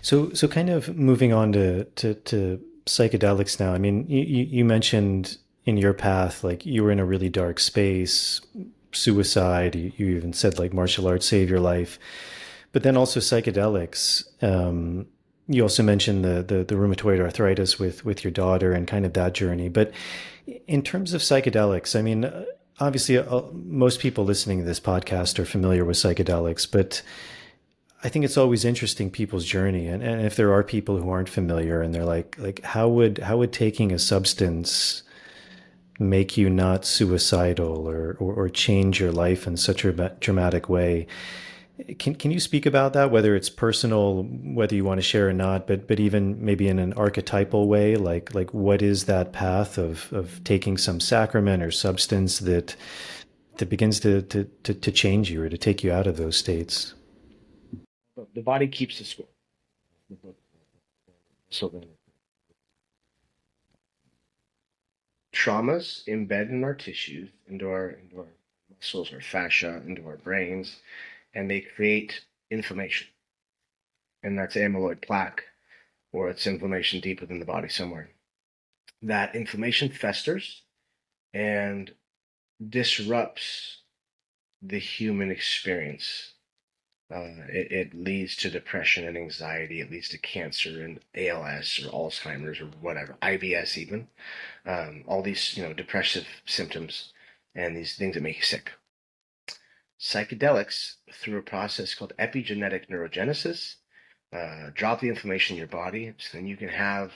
S1: So kind of moving on to psychedelics now. I mean, you mentioned in your path, like you were in a really dark space, suicide. You even said like martial arts saved your life, but then also psychedelics. You also mentioned the rheumatoid arthritis with your daughter and kind of that journey. But in terms of psychedelics, I mean, obviously, most people listening to this podcast are familiar with psychedelics, but I think it's always interesting people's journey, and if there are people who aren't familiar and they're like how would taking a substance make you not suicidal or change your life in such a dramatic way? Can you speak about that, whether it's personal, whether you want to share or not, but even maybe in an archetypal way, like what is that path of taking some sacrament or substance that begins to change you or to take you out of those states?
S3: The body keeps the score. So then traumas embed in our tissues, into our muscles, our fascia, into our brains, and they create inflammation. And that's amyloid plaque, or it's inflammation deep within the body somewhere. That inflammation festers and disrupts the human experience. It leads to depression and anxiety. It leads to cancer and ALS or Alzheimer's or whatever, IBS even. All these, depressive symptoms and these things that make you sick. Psychedelics, through a process called epigenetic neurogenesis, drop the inflammation in your body, so then you can have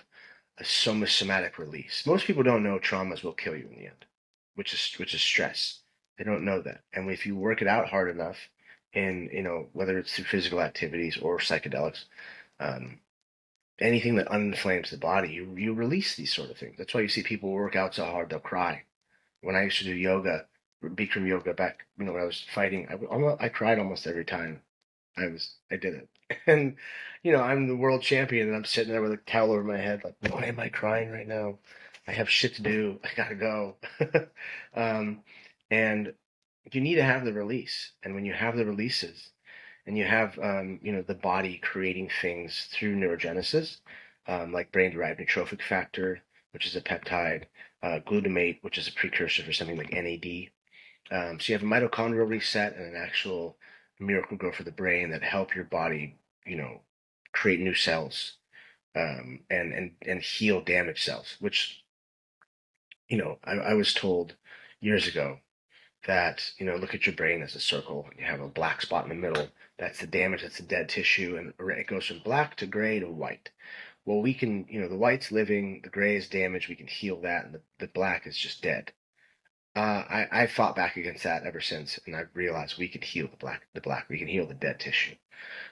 S3: a somatic release. Most people don't know traumas will kill you in the end, which is stress. They don't know that, and if you work it out hard enough, in whether it's through physical activities or psychedelics, anything that unflames the body, you release these sort of things. That's why you see people work out so hard they'll cry. When I used to do yoga, Bikram yoga back, when I was fighting, I cried almost every time I did it. And I'm the world champion, and I'm sitting there with a towel over my head, like, why am I crying right now? I have shit to do. I gotta go. And you need to have the release, and when you have the releases, and you have the body creating things through neurogenesis, like brain-derived neurotrophic factor, which is a peptide, glutamate, which is a precursor for something like NAD. So you have a mitochondrial reset and an actual miracle grow for the brain that help your body, create new cells, and heal damaged cells. Which, I was told years ago that, look at your brain as a circle, and you have a black spot in the middle. That's the damage, that's the dead tissue, and it goes from black to gray to white. Well, we can, the white's living, the gray is damaged, we can heal that, and the black is just dead. I fought back against that ever since, and I've realized we can heal the black, we can heal the dead tissue.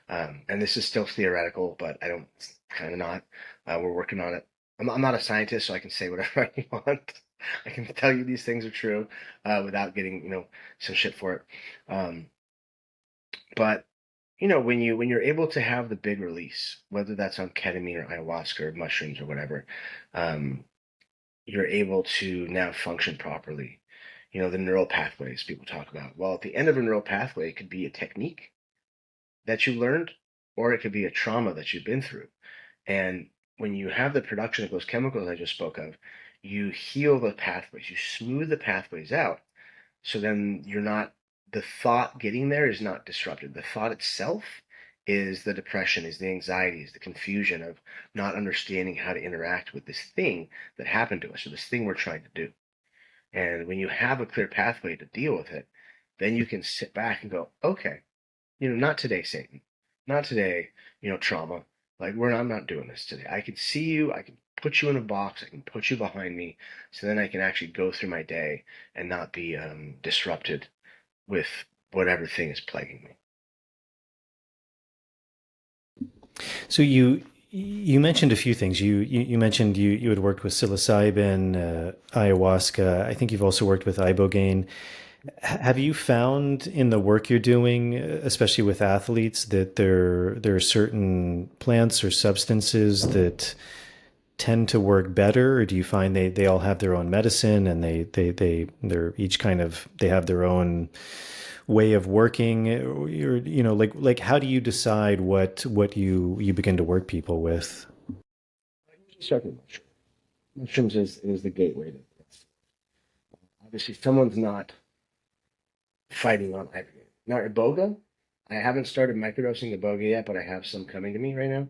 S3: And this is still theoretical, but I don't, kind of not. We're working on it. I'm not a scientist, so I can say whatever I want. I can tell you these things are true without getting, some shit for it. But when you're able to have the big release, whether that's on ketamine or ayahuasca or mushrooms or whatever, you're able to now function properly. The neural pathways people talk about. Well, at the end of a neural pathway, it could be a technique that you learned, or it could be a trauma that you've been through. And when you have the production of those chemicals I just spoke of, you heal the pathways, you smooth the pathways out. So then the thought getting there is not disrupted. The thought itself is the depression, is the anxiety, is the confusion of not understanding how to interact with this thing that happened to us, or this thing we're trying to do. And when you have a clear pathway to deal with it, then you can sit back and go, okay, not today, Satan. Not today, trauma. Like, I'm not doing this today. I can see you. I can put you in a box. I can put you behind me. So then I can actually go through my day and not be disrupted with whatever thing is plaguing me.
S1: So you mentioned a few things. You mentioned you had worked with psilocybin, ayahuasca. I think you've also worked with ibogaine. Have you found in the work you're doing, especially with athletes, that there are certain plants or substances that tend to work better, or do you find they all have their own medicine and they're each kind of they have their own way of working? Or, like how do you decide what you begin to work people with?
S3: Start with mushrooms. Mushrooms is the gateway to this. Obviously, someone's not fighting on ibogaine. Now, iboga, I haven't started microdosing iboga yet, but I have some coming to me right now,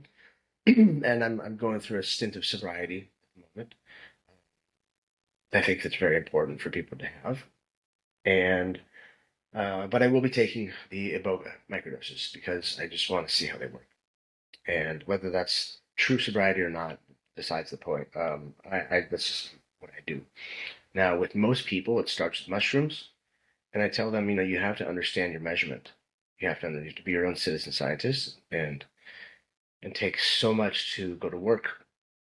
S3: and I'm going through a stint of sobriety at the moment. I think that's very important for people to have, and but I will be taking the iboga microdoses because I just want to see how they work, and whether that's true sobriety or not, besides the point. That's just what I do. Now, with most people, it starts with mushrooms. And I tell them, you have to understand your measurement. You have to be your own citizen scientist and take so much to go to work,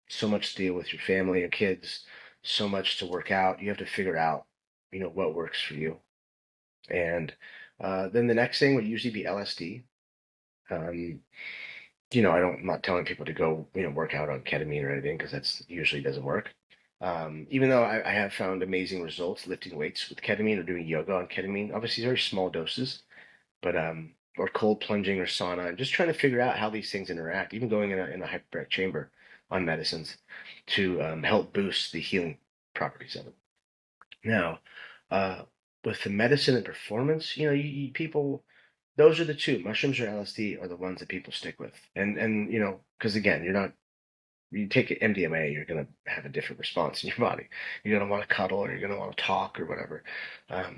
S3: so much to deal with your family, your kids, so much to work out. You have to figure out, what works for you. And then the next thing would usually be LSD. Um, I'm not telling people to go, work out on ketamine or anything because that's usually doesn't work. Even though I have found amazing results lifting weights with ketamine or doing yoga on ketamine, obviously very small doses, but or cold plunging or sauna, and just trying to figure out how these things interact, even going in a hyperbaric chamber on medicines to help boost the healing properties of it. Now, uh, with the medicine and performance, people, those are the two, mushrooms or LSD are the ones that people stick with, and because again, you take MDMA, you're going to have a different response in your body. You're going to want to cuddle or you're going to want to talk or whatever.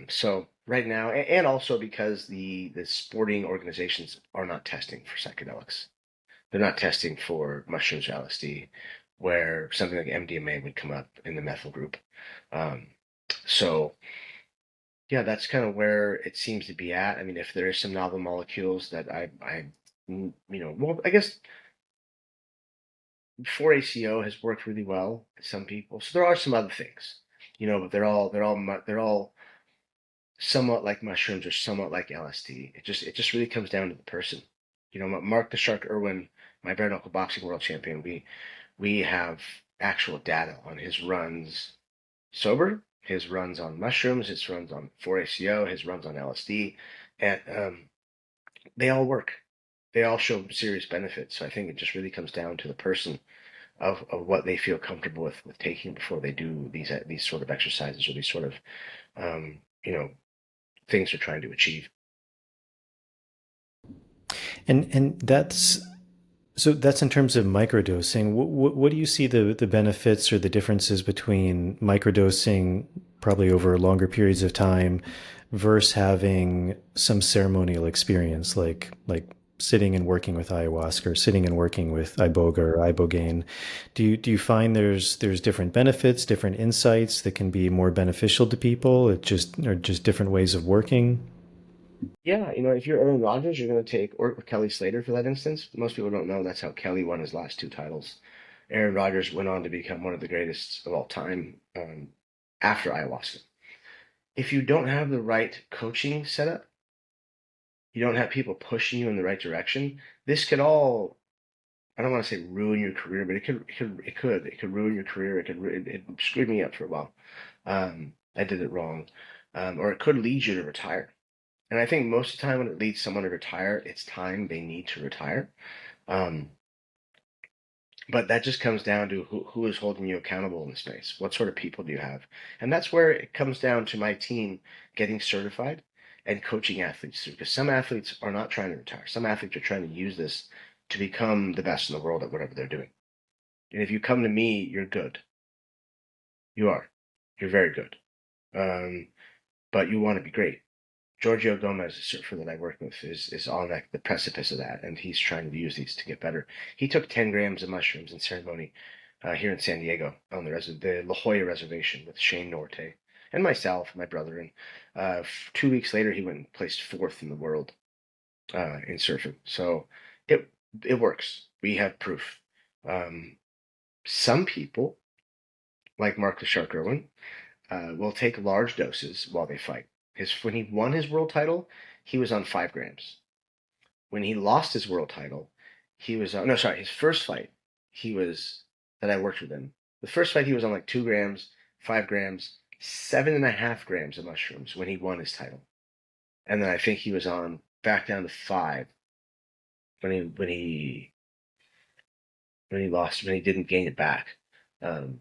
S3: So right now, and also because the sporting organizations are not testing for psychedelics. They're not testing for mushrooms or LSD, where something like MDMA would come up in the methyl group. Um, so yeah, that's kind of where it seems to be at. I mean, if there is some novel molecules that well, I guess 4-ACO has worked really well with some people. So there are some other things, but they're all somewhat like mushrooms or somewhat like LSD. It just really comes down to the person. Mark the Shark Irwin, my bare knuckle boxing world champion, we have actual data on his runs sober, his runs on mushrooms, his runs on 4-ACO, his runs on LSD, and they all work. They all show serious benefits. So I think it just really comes down to the person of what they feel comfortable with taking before they do these sort of exercises or these sort of um, you know things they're trying to achieve.
S1: And that's in terms of microdosing. What do you see the benefits or the differences between microdosing probably over longer periods of time versus having some ceremonial experience like sitting and working with ayahuasca or sitting and working with iboga or ibogaine? Do you find there's different benefits, different insights that can be more beneficial to people? It just or just different ways of working?
S3: Yeah, if you're Aaron Rodgers, you're going to take or Kelly Slater for that instance. Most people don't know that's how Kelly won his last two titles. Aaron Rodgers went on to become one of the greatest of all time after ayahuasca. If you don't have the right coaching setup, you don't have people pushing you in the right direction, this could all, I don't want to say ruin your career, but it could ruin your career. It screwed me up for a while. I did it wrong, or it could lead you to retire. And I think most of the time when it leads someone to retire, it's time they need to retire. Um, but that just comes down to who is holding you accountable in the space. What sort of people do you have? And that's where it comes down to my team getting certified and coaching athletes through. Because some athletes are not trying to retire. Some athletes are trying to use this to become the best in the world at whatever they're doing. And if you come to me, you're good. You are. You're very good. Um, but you want to be great. Giorgio Gomez, the surfer that I work with, is on the precipice of that, and he's trying to use these to get better. He took 10 grams of mushrooms in ceremony here in San Diego on the La Jolla Reservation with Shane Norte and myself, my brother. And 2 weeks later, he went and placed fourth in the world in surfing. So it it works. We have proof. Um, some people, like Mark the Shark Irwin, will take large doses while they fight. When he won his world title, he was on 5 grams. When he lost his world title, he was on, no, sorry, his first fight, he was that I worked with him. The first fight he was on like 2 grams, 5 grams, 7.5 grams of mushrooms when he won his title. And then I think he was on back down to 5 when he lost, when he didn't gain it back. Um,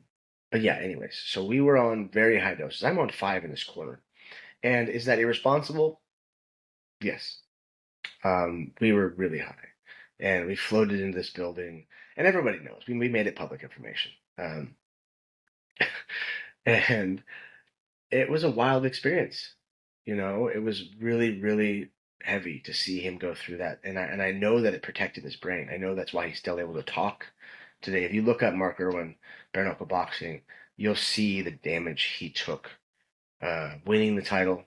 S3: but yeah, anyways, so we were on very high doses. I'm on 5 in this corner. And is that irresponsible? Yes. We were really high. And we floated into this building, and everybody knows. We made it public information. And it was a wild experience. It was really, really heavy to see him go through that. And I know that it protected his brain. I know that's why he's still able to talk today. If you look up Mark Irwin, bare knuckle boxing, you'll see the damage he took winning the title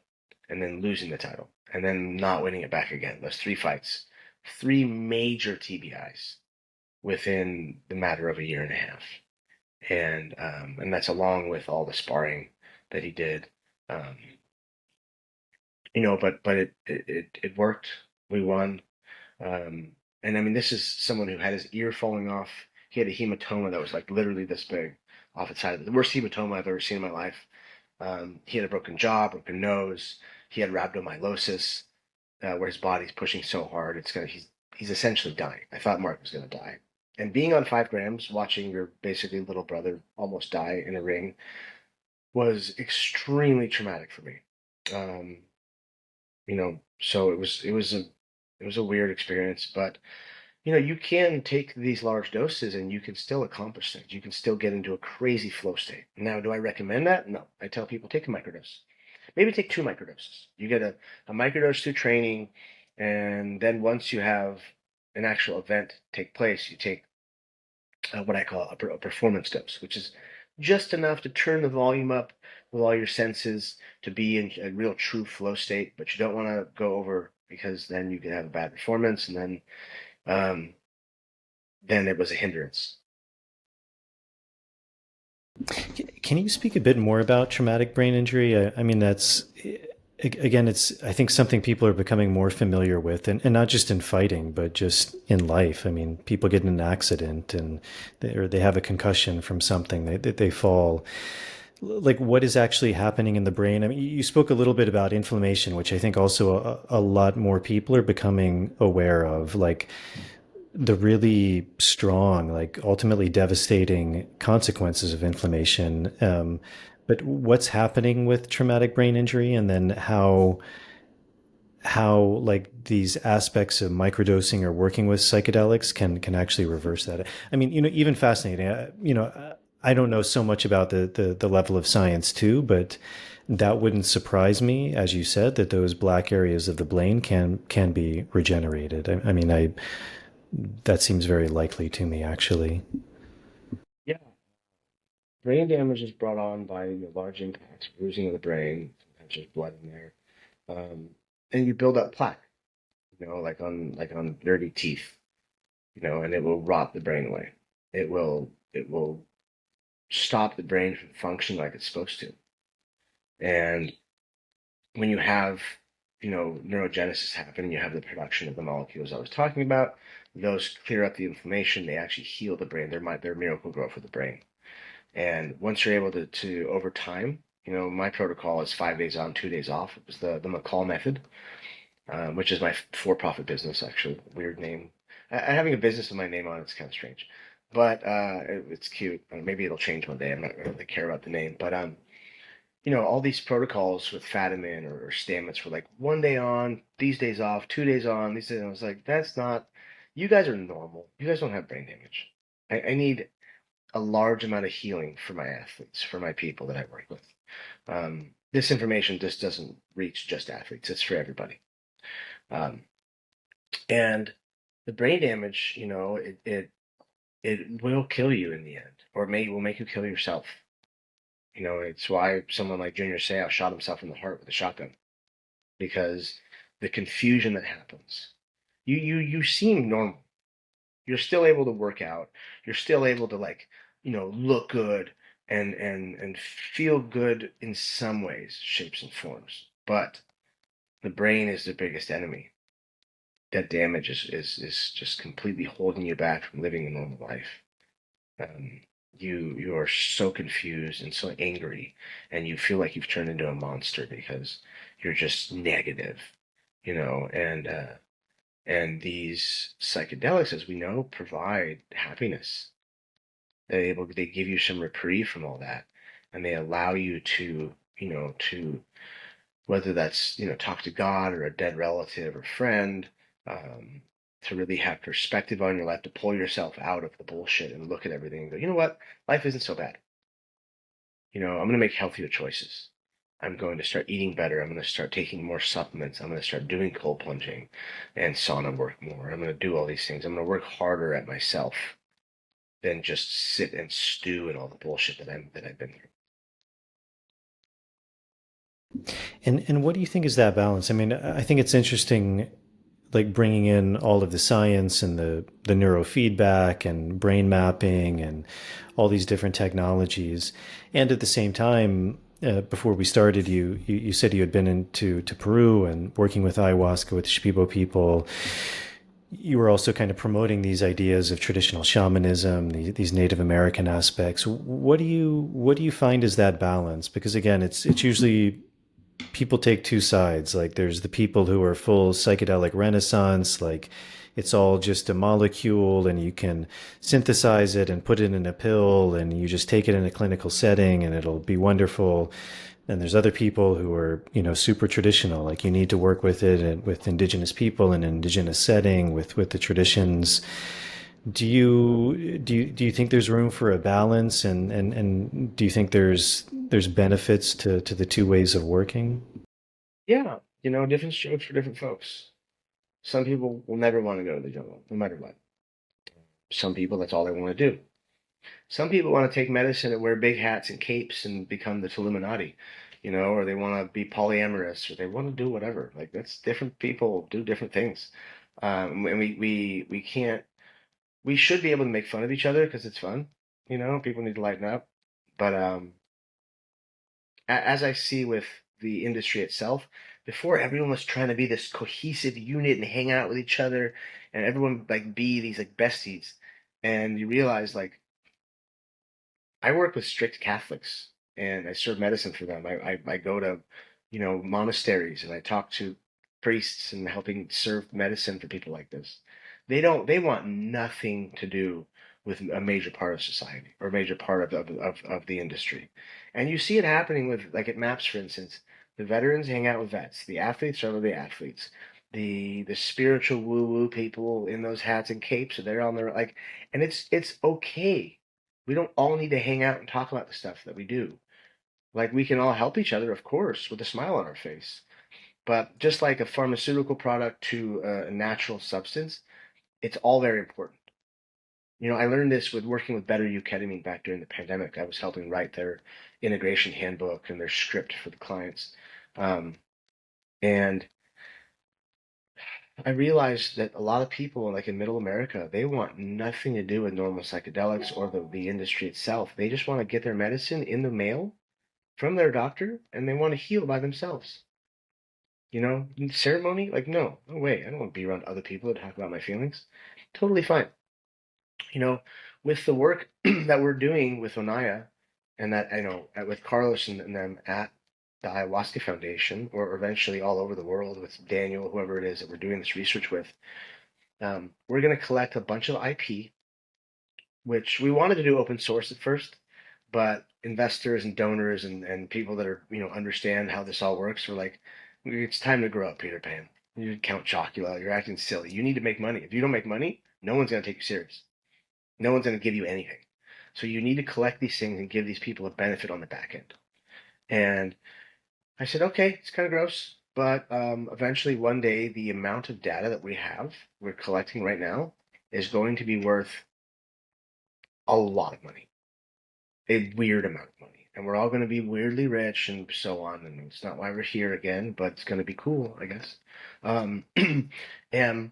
S3: and then losing the title and then not winning it back again. Those 3 fights, 3 major TBIs within the matter of a year and a half. And that's along with all the sparring that he did. But it worked. We won. And I mean, this is someone who had his ear falling off. He had a hematoma that was like literally this big off its side. The worst hematoma I've ever seen in my life. He had a broken jaw, broken nose. He had rhabdomyolysis, where his body's pushing so hard he's essentially dying. I thought Mark was gonna die. And being on 5 grams, watching your basically little brother almost die in a ring, was extremely traumatic for me. So it was a weird experience, but you can take these large doses and you can still accomplish things. You can still get into a crazy flow state. Now, do I recommend that? No. I tell people take a microdose. Maybe take 2 microdoses. You get a microdose through training, and then once you have an actual event take place, you take what I call a performance dose, which is just enough to turn the volume up with all your senses to be in a real true flow state, but you don't want to go over because then you can have a bad performance, and then it was a hindrance.
S1: Can you speak a bit more about traumatic brain injury? I mean, that's, again, it's, I think, something people are becoming more familiar with, and not just in fighting, but just in life. I mean, people get in an accident and they have a concussion from something, they fall. Like, what is actually happening in the brain? I mean, you spoke a little bit about inflammation, which I think also a lot more people are becoming aware of. Like, the really strong, like ultimately devastating consequences of inflammation. But what's happening with traumatic brain injury, and then how like these aspects of microdosing or working with psychedelics can actually reverse that. I mean, even fascinating. I don't know so much about the level of science too, but that wouldn't surprise me, as you said, that those black areas of the brain can be regenerated. I mean, that seems very likely to me, actually.
S3: Yeah, brain damage is brought on by large impacts, bruising of the brain. Sometimes there's blood in there, um, and you build up plaque. Like on dirty teeth. And it will rot the brain away. It will stop the brain from functioning like it's supposed to. And when you have, neurogenesis happen, you have the production of the molecules I was talking about. Those clear up the inflammation. They actually heal the brain. They're miracle grow for the brain. And once you're able to over time, my protocol is 5 days on, 2 days off. It was the McCall method, which is my for-profit business. Actually, weird name. Having a business with my name on it's kind of strange, but it's cute. Maybe it'll change one day. I'm not really care about the name, but all these protocols with Fadiman or Stamets were like 1 day on, these days off, 2 days on, these days. I was like, that's not. You guys are normal. You guys don't have brain damage. I need a large amount of healing for my athletes, for my people that I work with. This information just doesn't reach just athletes. It's for everybody. And the brain damage, it will kill you in the end, or will make you kill yourself. It's why someone like Junior Seau shot himself in the heart with a shotgun, because the confusion that happens. You seem normal. You're still able to work out. You're still able to look good and feel good in some ways, shapes and forms. But the brain is the biggest enemy. That damage is just completely holding you back from living a normal life. you are so confused and so angry, and you feel like you've turned into a monster because you're just negative, and these psychedelics, as we know, provide happiness. They give you some reprieve from all that, and they allow you to, whether that's, talk to God or a dead relative or friend, um, to really have perspective on your life, to pull yourself out of the bullshit and look at everything and go, you know what? Life isn't so bad. I'm going to make healthier choices. I'm going to start eating better. I'm going to start taking more supplements. I'm going to start doing cold plunging and sauna work more. I'm going to do all these things. I'm going to work harder at myself than just sit and stew in all the bullshit that I've been through.
S1: And what do you think is that balance? I mean, I think it's interesting, like bringing in all of the science and the neurofeedback and brain mapping and all these different technologies, and at the same time, before we started, you said you had been into Peru and working with ayahuasca with Shipibo people. You were also kind of promoting these ideas of traditional shamanism, these Native American aspects. What do you find is that balance? Because again, it's usually people take two sides. Like there's the people who are full psychedelic renaissance, like it's all just a molecule and you can synthesize it and put it in a pill and you just take it in a clinical setting and it'll be wonderful. And there's other people who are, super traditional, like you need to work with it and with indigenous people in an indigenous setting with the traditions. Do you think there's room for a balance, and do you think there's benefits to the two ways of working?
S3: Yeah, different strokes for different folks. Some people will never want to go to the jungle, no matter what. Some people, that's all they want to do. Some people want to take medicine and wear big hats and capes and become the Illuminati, or they want to be polyamorous, or they want to do whatever. Like that's different people do different things, and we can't. We should be able to make fun of each other because it's fun. People need to lighten up. But as I see with the industry itself, before everyone was trying to be this cohesive unit and hang out with each other, and everyone like be these like besties, and you realize like I work with strict Catholics and I serve medicine for them. I go to, monasteries and I talk to priests and helping serve medicine for people like this. They want nothing to do with a major part of society or a major part of the industry. And you see it happening with, like at MAPS, for instance, the veterans hang out with vets, the athletes are with the athletes. The spiritual woo woo people in those hats and capes, they're on their like, and it's okay. We don't all need to hang out and talk about the stuff that we do. Like we can all help each other, of course, with a smile on our face. But just like a pharmaceutical product to a natural substance, it's all very important. I learned this with working with Better You Ketamine back during the pandemic. I was helping write their integration handbook and their script for the clients. And I realized that a lot of people, like in Middle America, they want nothing to do with normal psychedelics or the industry itself. They just want to get their medicine in the mail from their doctor and they want to heal by themselves. Ceremony? Like, no, no way. I don't want to be around other people to talk about my feelings. Totally fine. You know, with the work that we're doing with Onaya and that, with Carlos and them at the Ayahuasca Foundation, or eventually all over the world with Daniel, whoever it is that we're doing this research with, we're going to collect a bunch of IP, which we wanted to do open source at first, but investors and donors and people that are, understand how this all works were like, it's time to grow up, Peter Pan. You Count Chocula, you're acting silly. You need to make money. If you don't make money, no one's going to take you serious. No one's going to give you anything. So you need to collect these things and give these people a benefit on the back end. And I said, okay, it's kind of gross, but eventually one day the amount of data that we're collecting right now, is going to be worth a lot of money, a weird amount of money. And we're all going to be weirdly rich and so on. And it's not why we're here again, but it's going to be cool, I guess. Um, and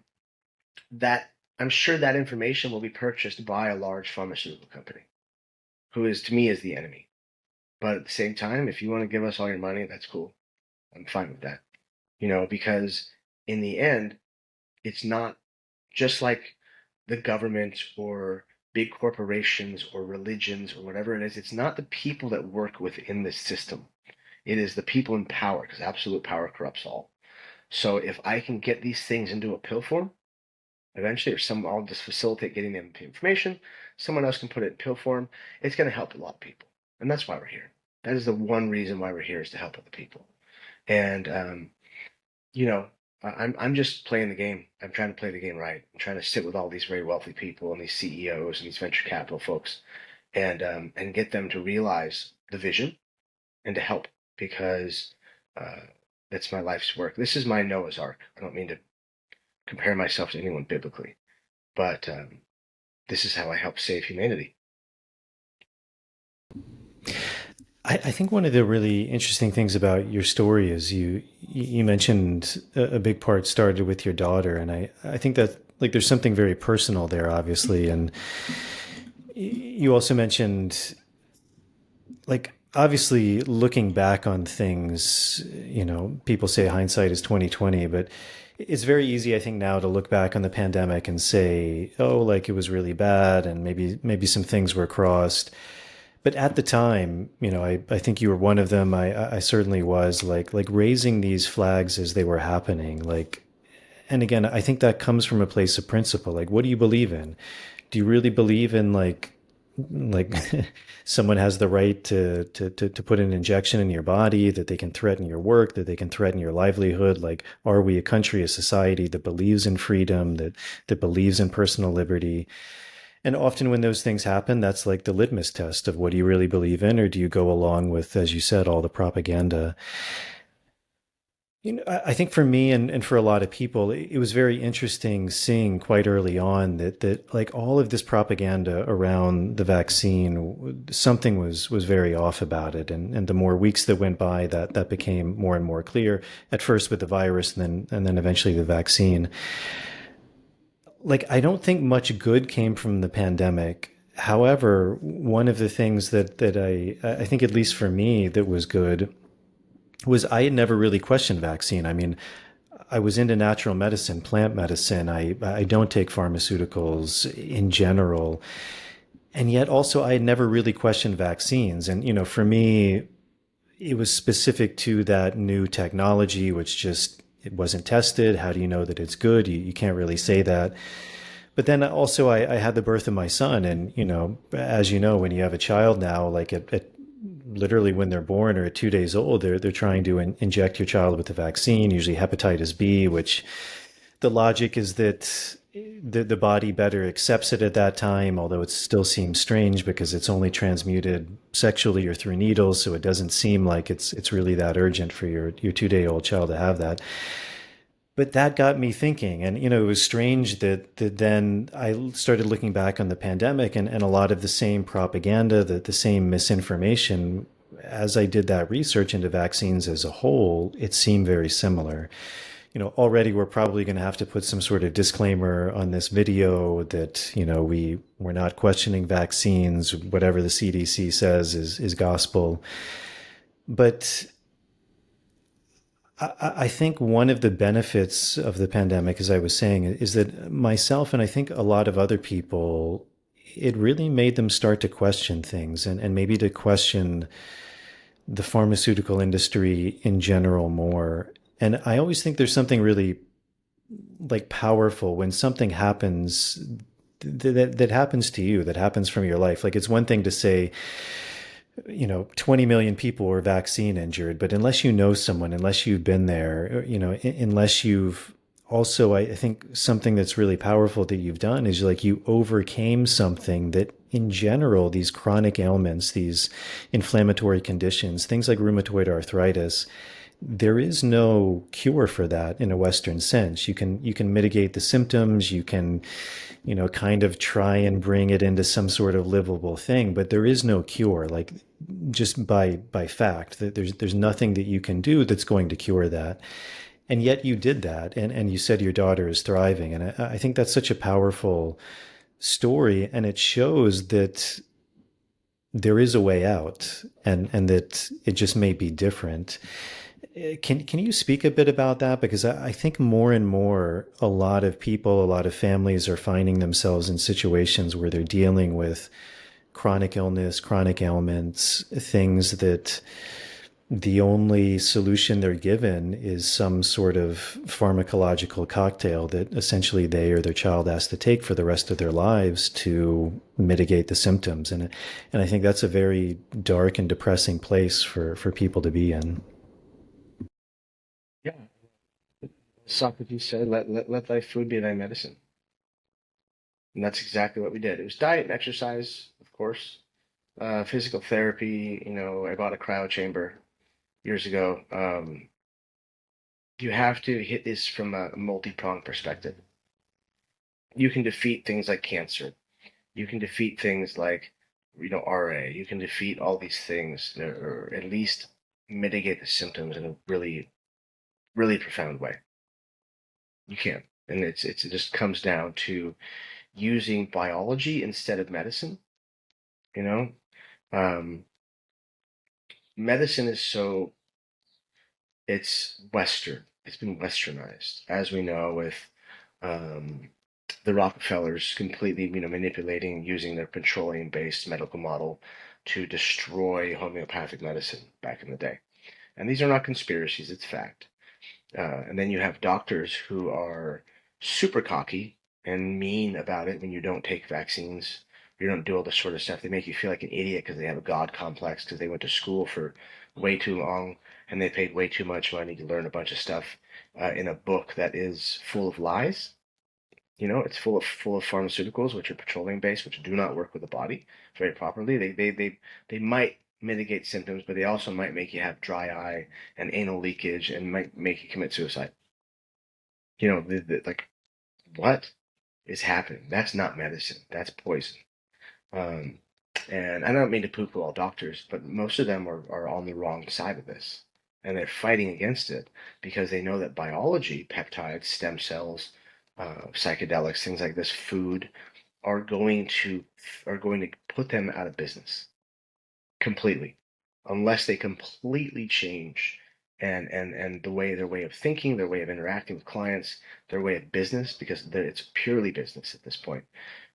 S3: that I'm sure that information will be purchased by a large pharmaceutical company, who is to me is the enemy. But at the same time, if you want to give us all your money, that's cool. I'm fine with that. Because in the end, it's not just like the government or big corporations or religions or whatever it is. It's not the people that work within the system. It is the people in power, because absolute power corrupts all. So if I can get these things into a pill form, eventually, or I'll just facilitate getting them information. Someone else can put it in pill form. It's going to help a lot of people, and that's why we're here. That is the one reason why we're here, is to help other people. And you know, I'm just playing the game. I'm trying to play the game right. I'm trying to sit with all these very wealthy people and these CEOs and these venture capital folks, and get them to realize the vision and to help, because that's my life's work. This is my Noah's Ark. I don't mean to compare myself to anyone biblically, but this is how I help save humanity.
S1: I think one of the really interesting things about your story is you mentioned a big part started with your daughter, and I think that like there's something very personal there, obviously, and you also mentioned like obviously looking back on things, people say hindsight is 2020, but it's very easy, I think, now to look back on the pandemic and say, oh, like it was really bad and maybe some things were crossed. But at the time, I think you were one of them. I certainly was like raising these flags as they were happening. Like, and again, I think that comes from a place of principle. Like, what do you believe in? Do you really believe in like someone has the right to put an injection in your body, that they can threaten your work, that they can threaten your livelihood? Like, are we a country, a society that believes in freedom, that believes in personal liberty? And often when those things happen, that's like the litmus test of what do you really believe in, or do you go along with, as you said, all the propaganda? I think for me and for a lot of people, it was very interesting seeing quite early on that like all of this propaganda around the vaccine, something was very off about it. And the more weeks that went by, that became more and more clear. At first with the virus, and then eventually the vaccine. Like, I don't think much good came from the pandemic. However, one of the things that I think, at least for me, that was good was I had never really questioned vaccine. I mean, I was into natural medicine, plant medicine. I don't take pharmaceuticals in general. And yet also I had never really questioned vaccines. And, for me, it was specific to that new technology, which just, it wasn't tested. How do you know that it's good? You can't really say that. But then also I had the birth of my son. And, as you know, when you have a child now, like at literally when they're born or at 2 days old, they're trying to inject your child with the vaccine, usually hepatitis B, which the logic is that the body better accepts it at that time, although it still seems strange because it's only transmuted sexually or through needles. So it doesn't seem like it's really that urgent for your 2-day-old child to have that. But that got me thinking. And, it was strange that then I started looking back on the pandemic and a lot of the same propaganda, the same misinformation. As I did that research into vaccines as a whole, it seemed very similar. Already we're probably going to have to put some sort of disclaimer on this video that, we're not questioning vaccines. Whatever the CDC says is gospel. But I think one of the benefits of the pandemic, as I was saying, is that myself and I think a lot of other people, it really made them start to question things and maybe to question the pharmaceutical industry in general more. And I always think there's something really like powerful when something happens that happens to you, that happens from your life. Like, it's one thing to say, 20 million people were vaccine injured, but unless you know someone, unless you've been there, unless you've also, I think something that's really powerful that you've done is like you overcame something that in general, these chronic ailments, these inflammatory conditions, things like rheumatoid arthritis, there is no cure for that in a Western sense. You can mitigate the symptoms, you can, kind of try and bring it into some sort of livable thing, but there is no cure. Like, just by fact, that there's nothing that you can do that's going to cure that. And yet you did that, and you said your daughter is thriving. And I think that's such a powerful story, and it shows that there is a way out, and that it just may be different. Can you speak a bit about that? Because I think more and more, a lot of people, a lot of families are finding themselves in situations where they're dealing with chronic illness, chronic ailments, things that the only solution they're given is some sort of pharmacological cocktail that essentially they or their child has to take for the rest of their lives to mitigate the symptoms. And I think that's a very dark and depressing place for people to be in.
S3: Yeah. Socrates said, let thy food be thy medicine. And that's exactly what we did. It was diet and exercise, of course, physical therapy. I bought a cryo chamber years ago. You have to hit this from a multi-pronged perspective. You can defeat things like cancer. You can defeat things like, RA. You can defeat all these things, or at least mitigate the symptoms in a really, really profound way. You can, and it just comes down to using biology instead of medicine. You know, um, medicine is so it's Western. It's been westernized, as we know, with um, the Rockefellers completely, manipulating using their petroleum-based medical model to destroy homeopathic medicine back in the day. And these are not conspiracies; it's fact. And then you have doctors who are super cocky and mean about it when you don't take vaccines, you don't do all this sort of stuff. They make you feel like an idiot because they have a God complex because they went to school for way too long and they paid way too much money to learn a bunch of stuff in a book that is full of lies. It's full of pharmaceuticals which are petroleum based, which do not work with the body very properly. They might mitigate symptoms, but they also might make you have dry eye and anal leakage and might make you commit suicide. Like what is happening? That's not medicine. That's poison. Um, and I don't mean to poo-poo all doctors, but most of them are on the wrong side of this, and they're fighting against it because they know that biology, peptides, stem cells, psychedelics, things like this, food are going to put them out of business completely, unless they completely change and their way of thinking, their way of interacting with clients, their way of business, because it's purely business at this point.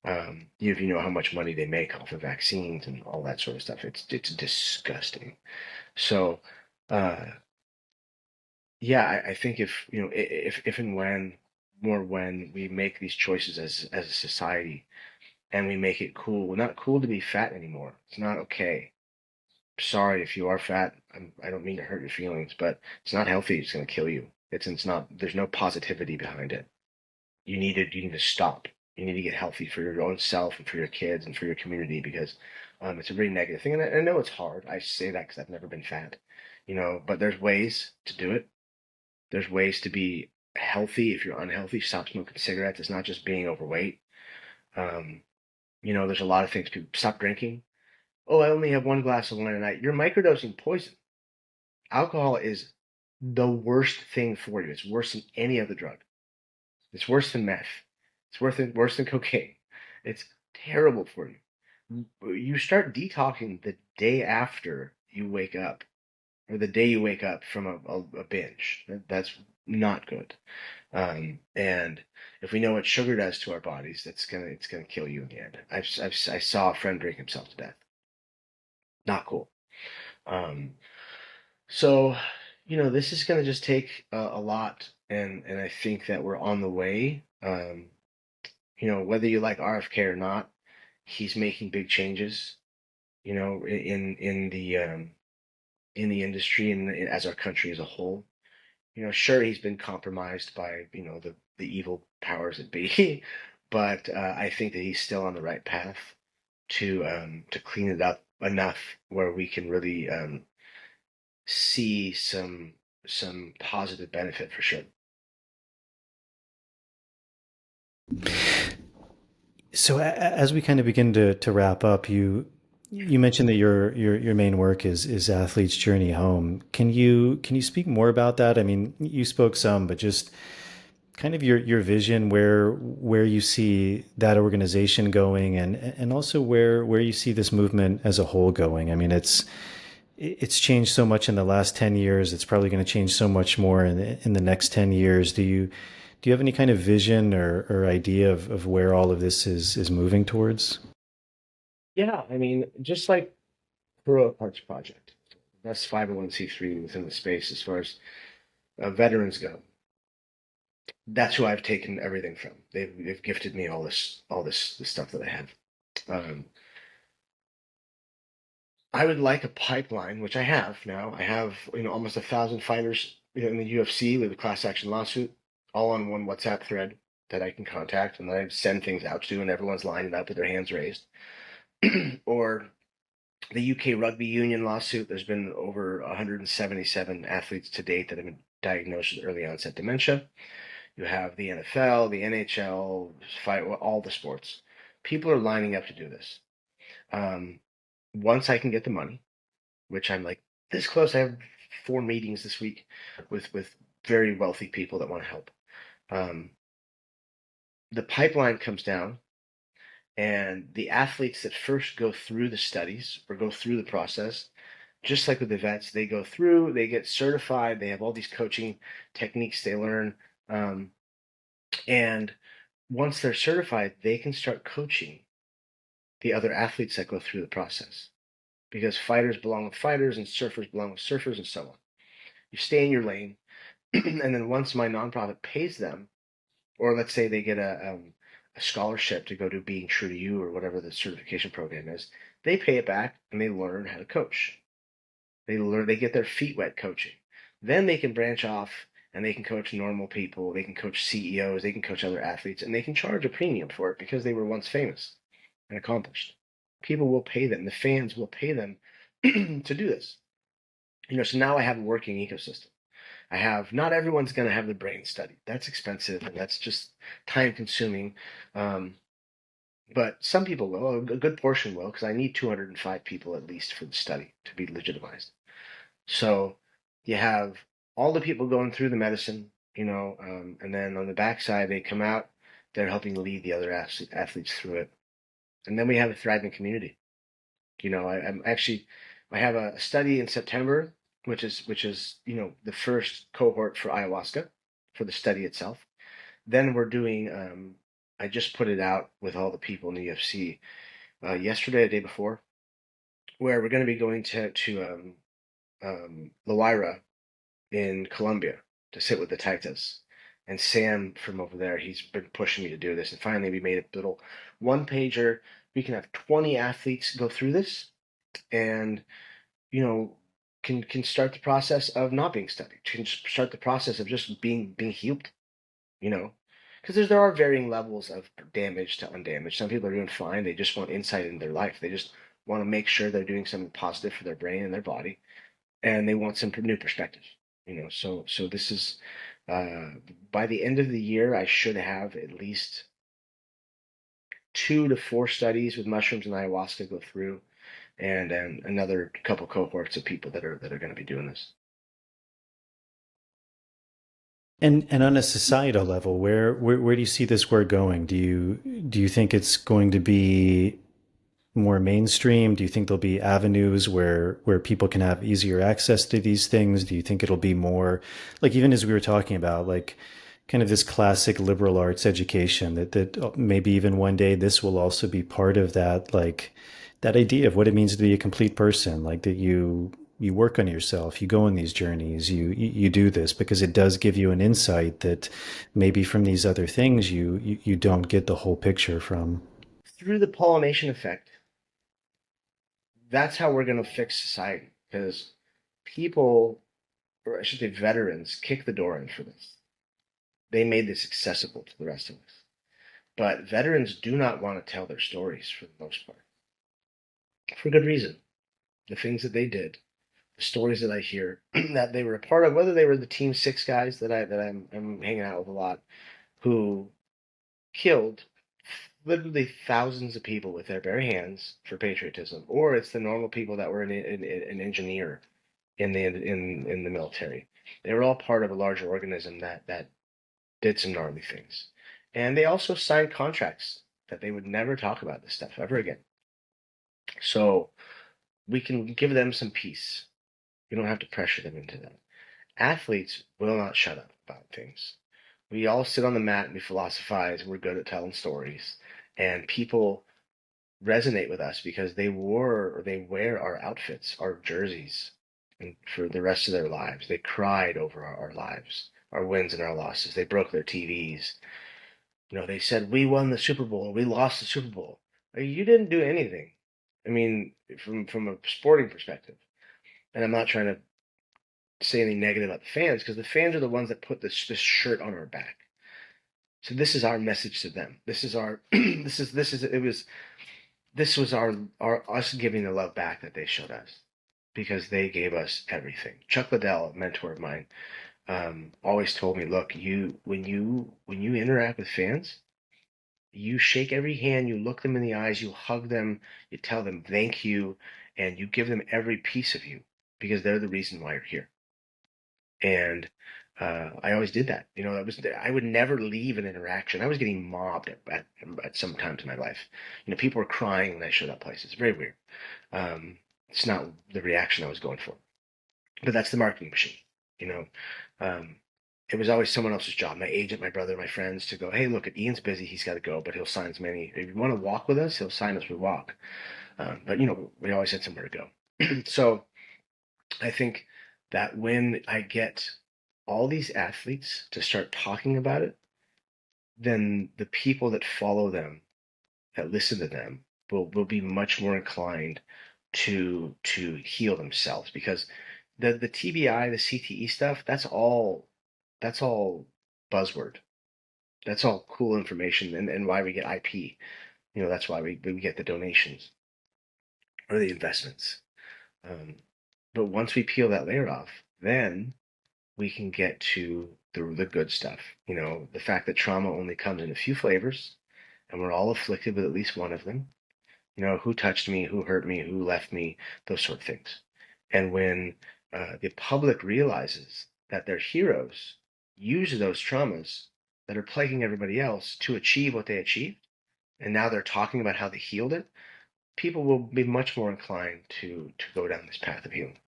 S3: If you know how much money they make off of vaccines and all that sort of stuff, it's disgusting. So, uh, yeah, I think if and when we make these choices as a society and we make it cool, we're not cool to be fat anymore. It's not okay. Sorry if you are fat. I don't mean to hurt your feelings, but it's not healthy. It's going to kill you. It's not. There's no positivity behind it. You need to stop. You need to get healthy for your own self and for your kids and for your community, because it's a very negative thing. And I know it's hard. I say that because I've never been fat, but there's ways to do it. There's ways to be healthy. If you're unhealthy, stop smoking cigarettes. It's not just being overweight. Um, there's a lot of things. People stop drinking. Oh, I only have one glass of wine a night. You're microdosing poison. Alcohol is the worst thing for you. It's worse than any other drug. It's worse than meth. It's worse than cocaine. It's terrible for you. You start detoxing the day after you wake up, or the day you wake up from a binge. That's not good. And if we know what sugar does to our bodies, it's gonna kill you in the end. I saw a friend drink himself to death. Not cool. Um, so, this is going to just take a lot, and I think that we're on the way. Whether you like RFK or not, he's making big changes. In the industry and as our country as a whole. Sure, he's been compromised by the evil powers that be, but I think that he's still on the right path to clean it up enough where we can really see some positive benefit for sure.
S1: So as we kind of begin to wrap up, you mentioned that your main work is Athlete's Journey Home. Can you speak more about that? I mean, you spoke some, but just kind of your vision, where you see that organization going, and also where you see this movement as a whole going. I mean, it's changed so much in the last 10 years. It's probably going to change so much more in the next 10 years. Do you have any kind of vision or idea of where all of this is moving towards?
S3: Yeah, I mean, just like Heroic Hearts Project, best 501c3 within the space as far as veterans go. That's who I've taken everything from. They've gifted me this stuff that I have. Um, I would like a pipeline, which I have now. I have almost 1,000 fighters in the UFC with a class action lawsuit, all on one WhatsApp thread that I can contact and that I send things out to, and everyone's lining up with their hands raised. Or the UK Rugby Union lawsuit. There's been over 177 athletes to date that have been diagnosed with early onset dementia. You have the NFL, the NHL, all the sports. People are lining up to do this. Um, Once I can get the money, which I'm like this close, I have 4 meetings this week with very wealthy people that want to help. Um, the pipeline comes down, and the athletes that first go through the studies or go through the process, just like with the vets, they go through, they get certified, they have all these coaching techniques they learn. Um, and once they're certified, they can start coaching the other athletes that go through the process, because fighters belong with fighters and surfers belong with surfers and so on. You stay in your lane, and then once my nonprofit pays them, or let's say they get a scholarship to go to Being True to You or whatever the certification program is, they pay it back and they learn how to coach. They get their feet wet coaching. Then they can branch off and they can coach normal people, they can coach CEOs, they can coach other athletes, and they can charge a premium for it because they were once famous and accomplished. People will pay them, the fans will pay them to do this. So now I have a working ecosystem. I have, not everyone's going to have the brain studied. That's expensive and that's just time consuming. Um, but some people will, a good portion will, because I need 205 people at least for the study to be legitimized. So you have all the people going through the medicine, and then on the backside, they come out, they're helping lead the other athletes through it. And then we have a thriving community. I have a study in September, which is the first cohort for ayahuasca for the study itself. Then we're doing. I just put it out with all the people in the UFC yesterday, the day before, where we're going to be going to La Huayra in Colombia to sit with the Taitas. And Sam from over there, he's been pushing me to do this. And finally, we made a little one pager. We can have 20 athletes go through this, and you know, can start the process of not being studied. Can start the process of just being healed. You know, because there are varying levels of damage to undamaged. Some people are doing fine. They just want insight in their life. They just want to make sure they're doing something positive for their brain and their body, and they want some new perspective. So this is uh, by the end of the year, I should have at least 2 to 4 studies with mushrooms and ayahuasca go through, and then another couple cohorts of people that are going to be doing this.
S1: And on a societal level, where do you see this work going? Do you think it's going to be more mainstream? Do you think there'll be avenues where people can have easier access to these things? Do you think it'll be more like, even as we were talking about, like kind of this classic liberal arts education that maybe even one day this will also be part of that, like that idea of what it means to be a complete person, like that you work on yourself, you go on these journeys, you do this because it does give you an insight that maybe from these other things you don't get the whole picture from.
S3: Through the pollination effect, that's how we're going to fix society, because people, or I should say veterans, kick the door in for this. They made this accessible to the rest of us. But veterans do not want to tell their stories for the most part, for good reason. The things that they did, the stories that I hear that they were a part of, whether they were the Team Six guys I'm hanging out with a lot, who killed literally thousands of people with their bare hands for patriotism, or it's the normal people that were an engineer in the military. They were all part of a larger organism that did some gnarly things, and they also signed contracts that they would never talk about this stuff ever again. So we can give them some peace. We don't have to pressure them into that. Athletes will not shut up about things. We all sit on the mat and we philosophize, and we're good at telling stories. And people resonate with us because they wore or they wear our outfits, our jerseys, and for the rest of their lives. They cried over our lives, our wins and our losses. They broke their TVs. They said, we won the Super Bowl, we lost the Super Bowl. You didn't do anything. I mean, from a sporting perspective. And I'm not trying to say anything negative about the fans, because the fans are the ones that put this shirt on our back. So this is our message to them. This is our this was our us giving the love back that they showed us, because they gave us everything. Chuck Liddell, a mentor of mine, always told me, look, when you interact with fans, you shake every hand, you look them in the eyes, you hug them, you tell them thank you, and you give them every piece of you, because they're the reason why you're here. And I always did that. I would never leave an interaction. I was getting mobbed at some times in my life. People were crying when I showed up places. Very weird. It's not the reaction I was going for. But that's the marketing machine. It was always someone else's job. My agent, my brother, my friends, to go, hey, look, if Ian's busy, he's got to go, but he'll sign as many. If you want to walk with us, he'll sign us. We walk. But we always had somewhere to go. So I think that when I get all these athletes to start talking about it, then the people that follow them, that listen to them, will be much more inclined to heal themselves, because the TBI, the CTE stuff, that's all buzzword. That's all cool information, and why we get IP. That's why we get the donations or the investments. But once we peel that layer off, then we can get to the good stuff. The fact that trauma only comes in a few flavors, and we're all afflicted with at least one of them. Who touched me, who hurt me, who left me, those sort of things. And when the public realizes that their heroes use those traumas that are plaguing everybody else to achieve what they achieved, and now they're talking about how they healed it, people will be much more inclined to go down this path of healing.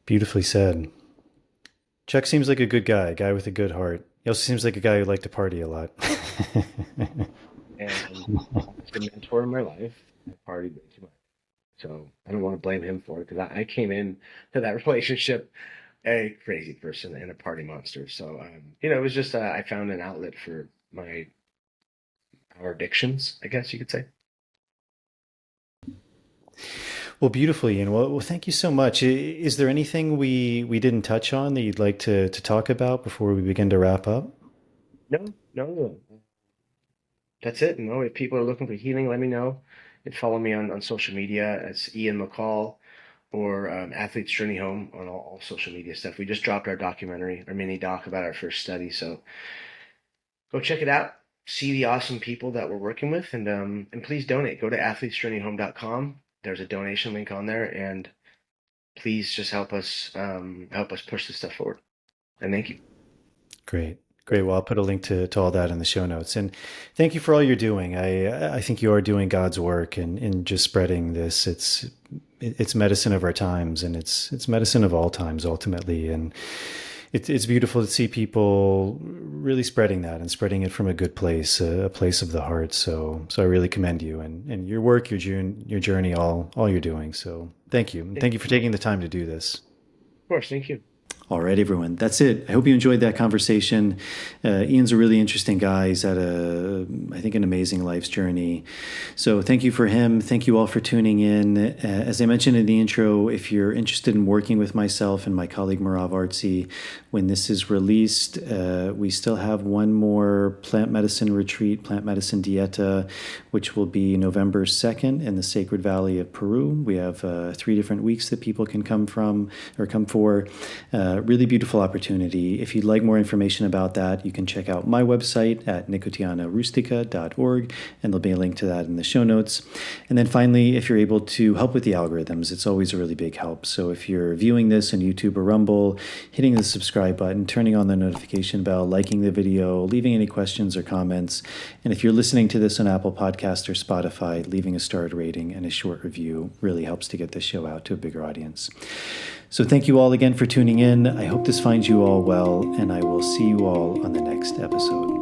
S1: Beautifully said. Chuck seems like a good guy, a guy with a good heart. He also seems like a guy who liked to party a lot.
S3: And he's the mentor in my life. I partied way too much. So I don't want to blame him for it, because I came in to that relationship a crazy person and a party monster. So, it was just, I found an outlet for our addictions, I guess you could say.
S1: Well, beautiful, Ian. Well, thank you so much. Is there anything we didn't touch on that you'd like to talk about before we begin to wrap up?
S3: No. That's it. If people are looking for healing, let me know. And follow me on social media as Ian McCall, or Athlete's Journey Home on all social media stuff. We just dropped our documentary, our mini doc about our first study. So go check it out. See the awesome people that we're working with, and please donate. Go to athletesjourneyhome.com. There's a donation link on there, and please just help us push this stuff forward. And thank you.
S1: Great. Well, I'll put a link to all that in the show notes. And thank you for all you're doing. I think you are doing God's work in just spreading this. It's medicine of our times, and it's medicine of all times ultimately. And it's beautiful to see people really spreading that and spreading it from a good place, a place of the heart. So I really commend you and your work, your journey, all you're doing. So thank you. Thank you for taking the time to do this.
S3: Of course. Thank you.
S1: All right, everyone. That's it. I hope you enjoyed that conversation. Ian's a really interesting guy. He's had I think, an amazing life's journey. So thank you for him. Thank you all for tuning in. As I mentioned in the intro, if you're interested in working with myself and my colleague Marav Artsy, when this is released, we still have one more plant medicine retreat, plant medicine dieta, which will be November 2nd in the Sacred Valley of Peru. We have 3 different weeks that people can come for. Really beautiful opportunity. If you'd like more information about that, you can check out my website at nicotianarustica.org, and there'll be a link to that in the show notes. And then finally, if you're able to help with the algorithms, it's always a really big help. So if you're viewing this on YouTube or Rumble, hitting the subscribe button, turning on the notification bell, liking the video, leaving any questions or comments. And if you're listening to this on Apple Podcast or Spotify, leaving a starred rating and a short review really helps to get this show out to a bigger audience. So thank you all again for tuning in. I hope this finds you all well, and I will see you all on the next episode.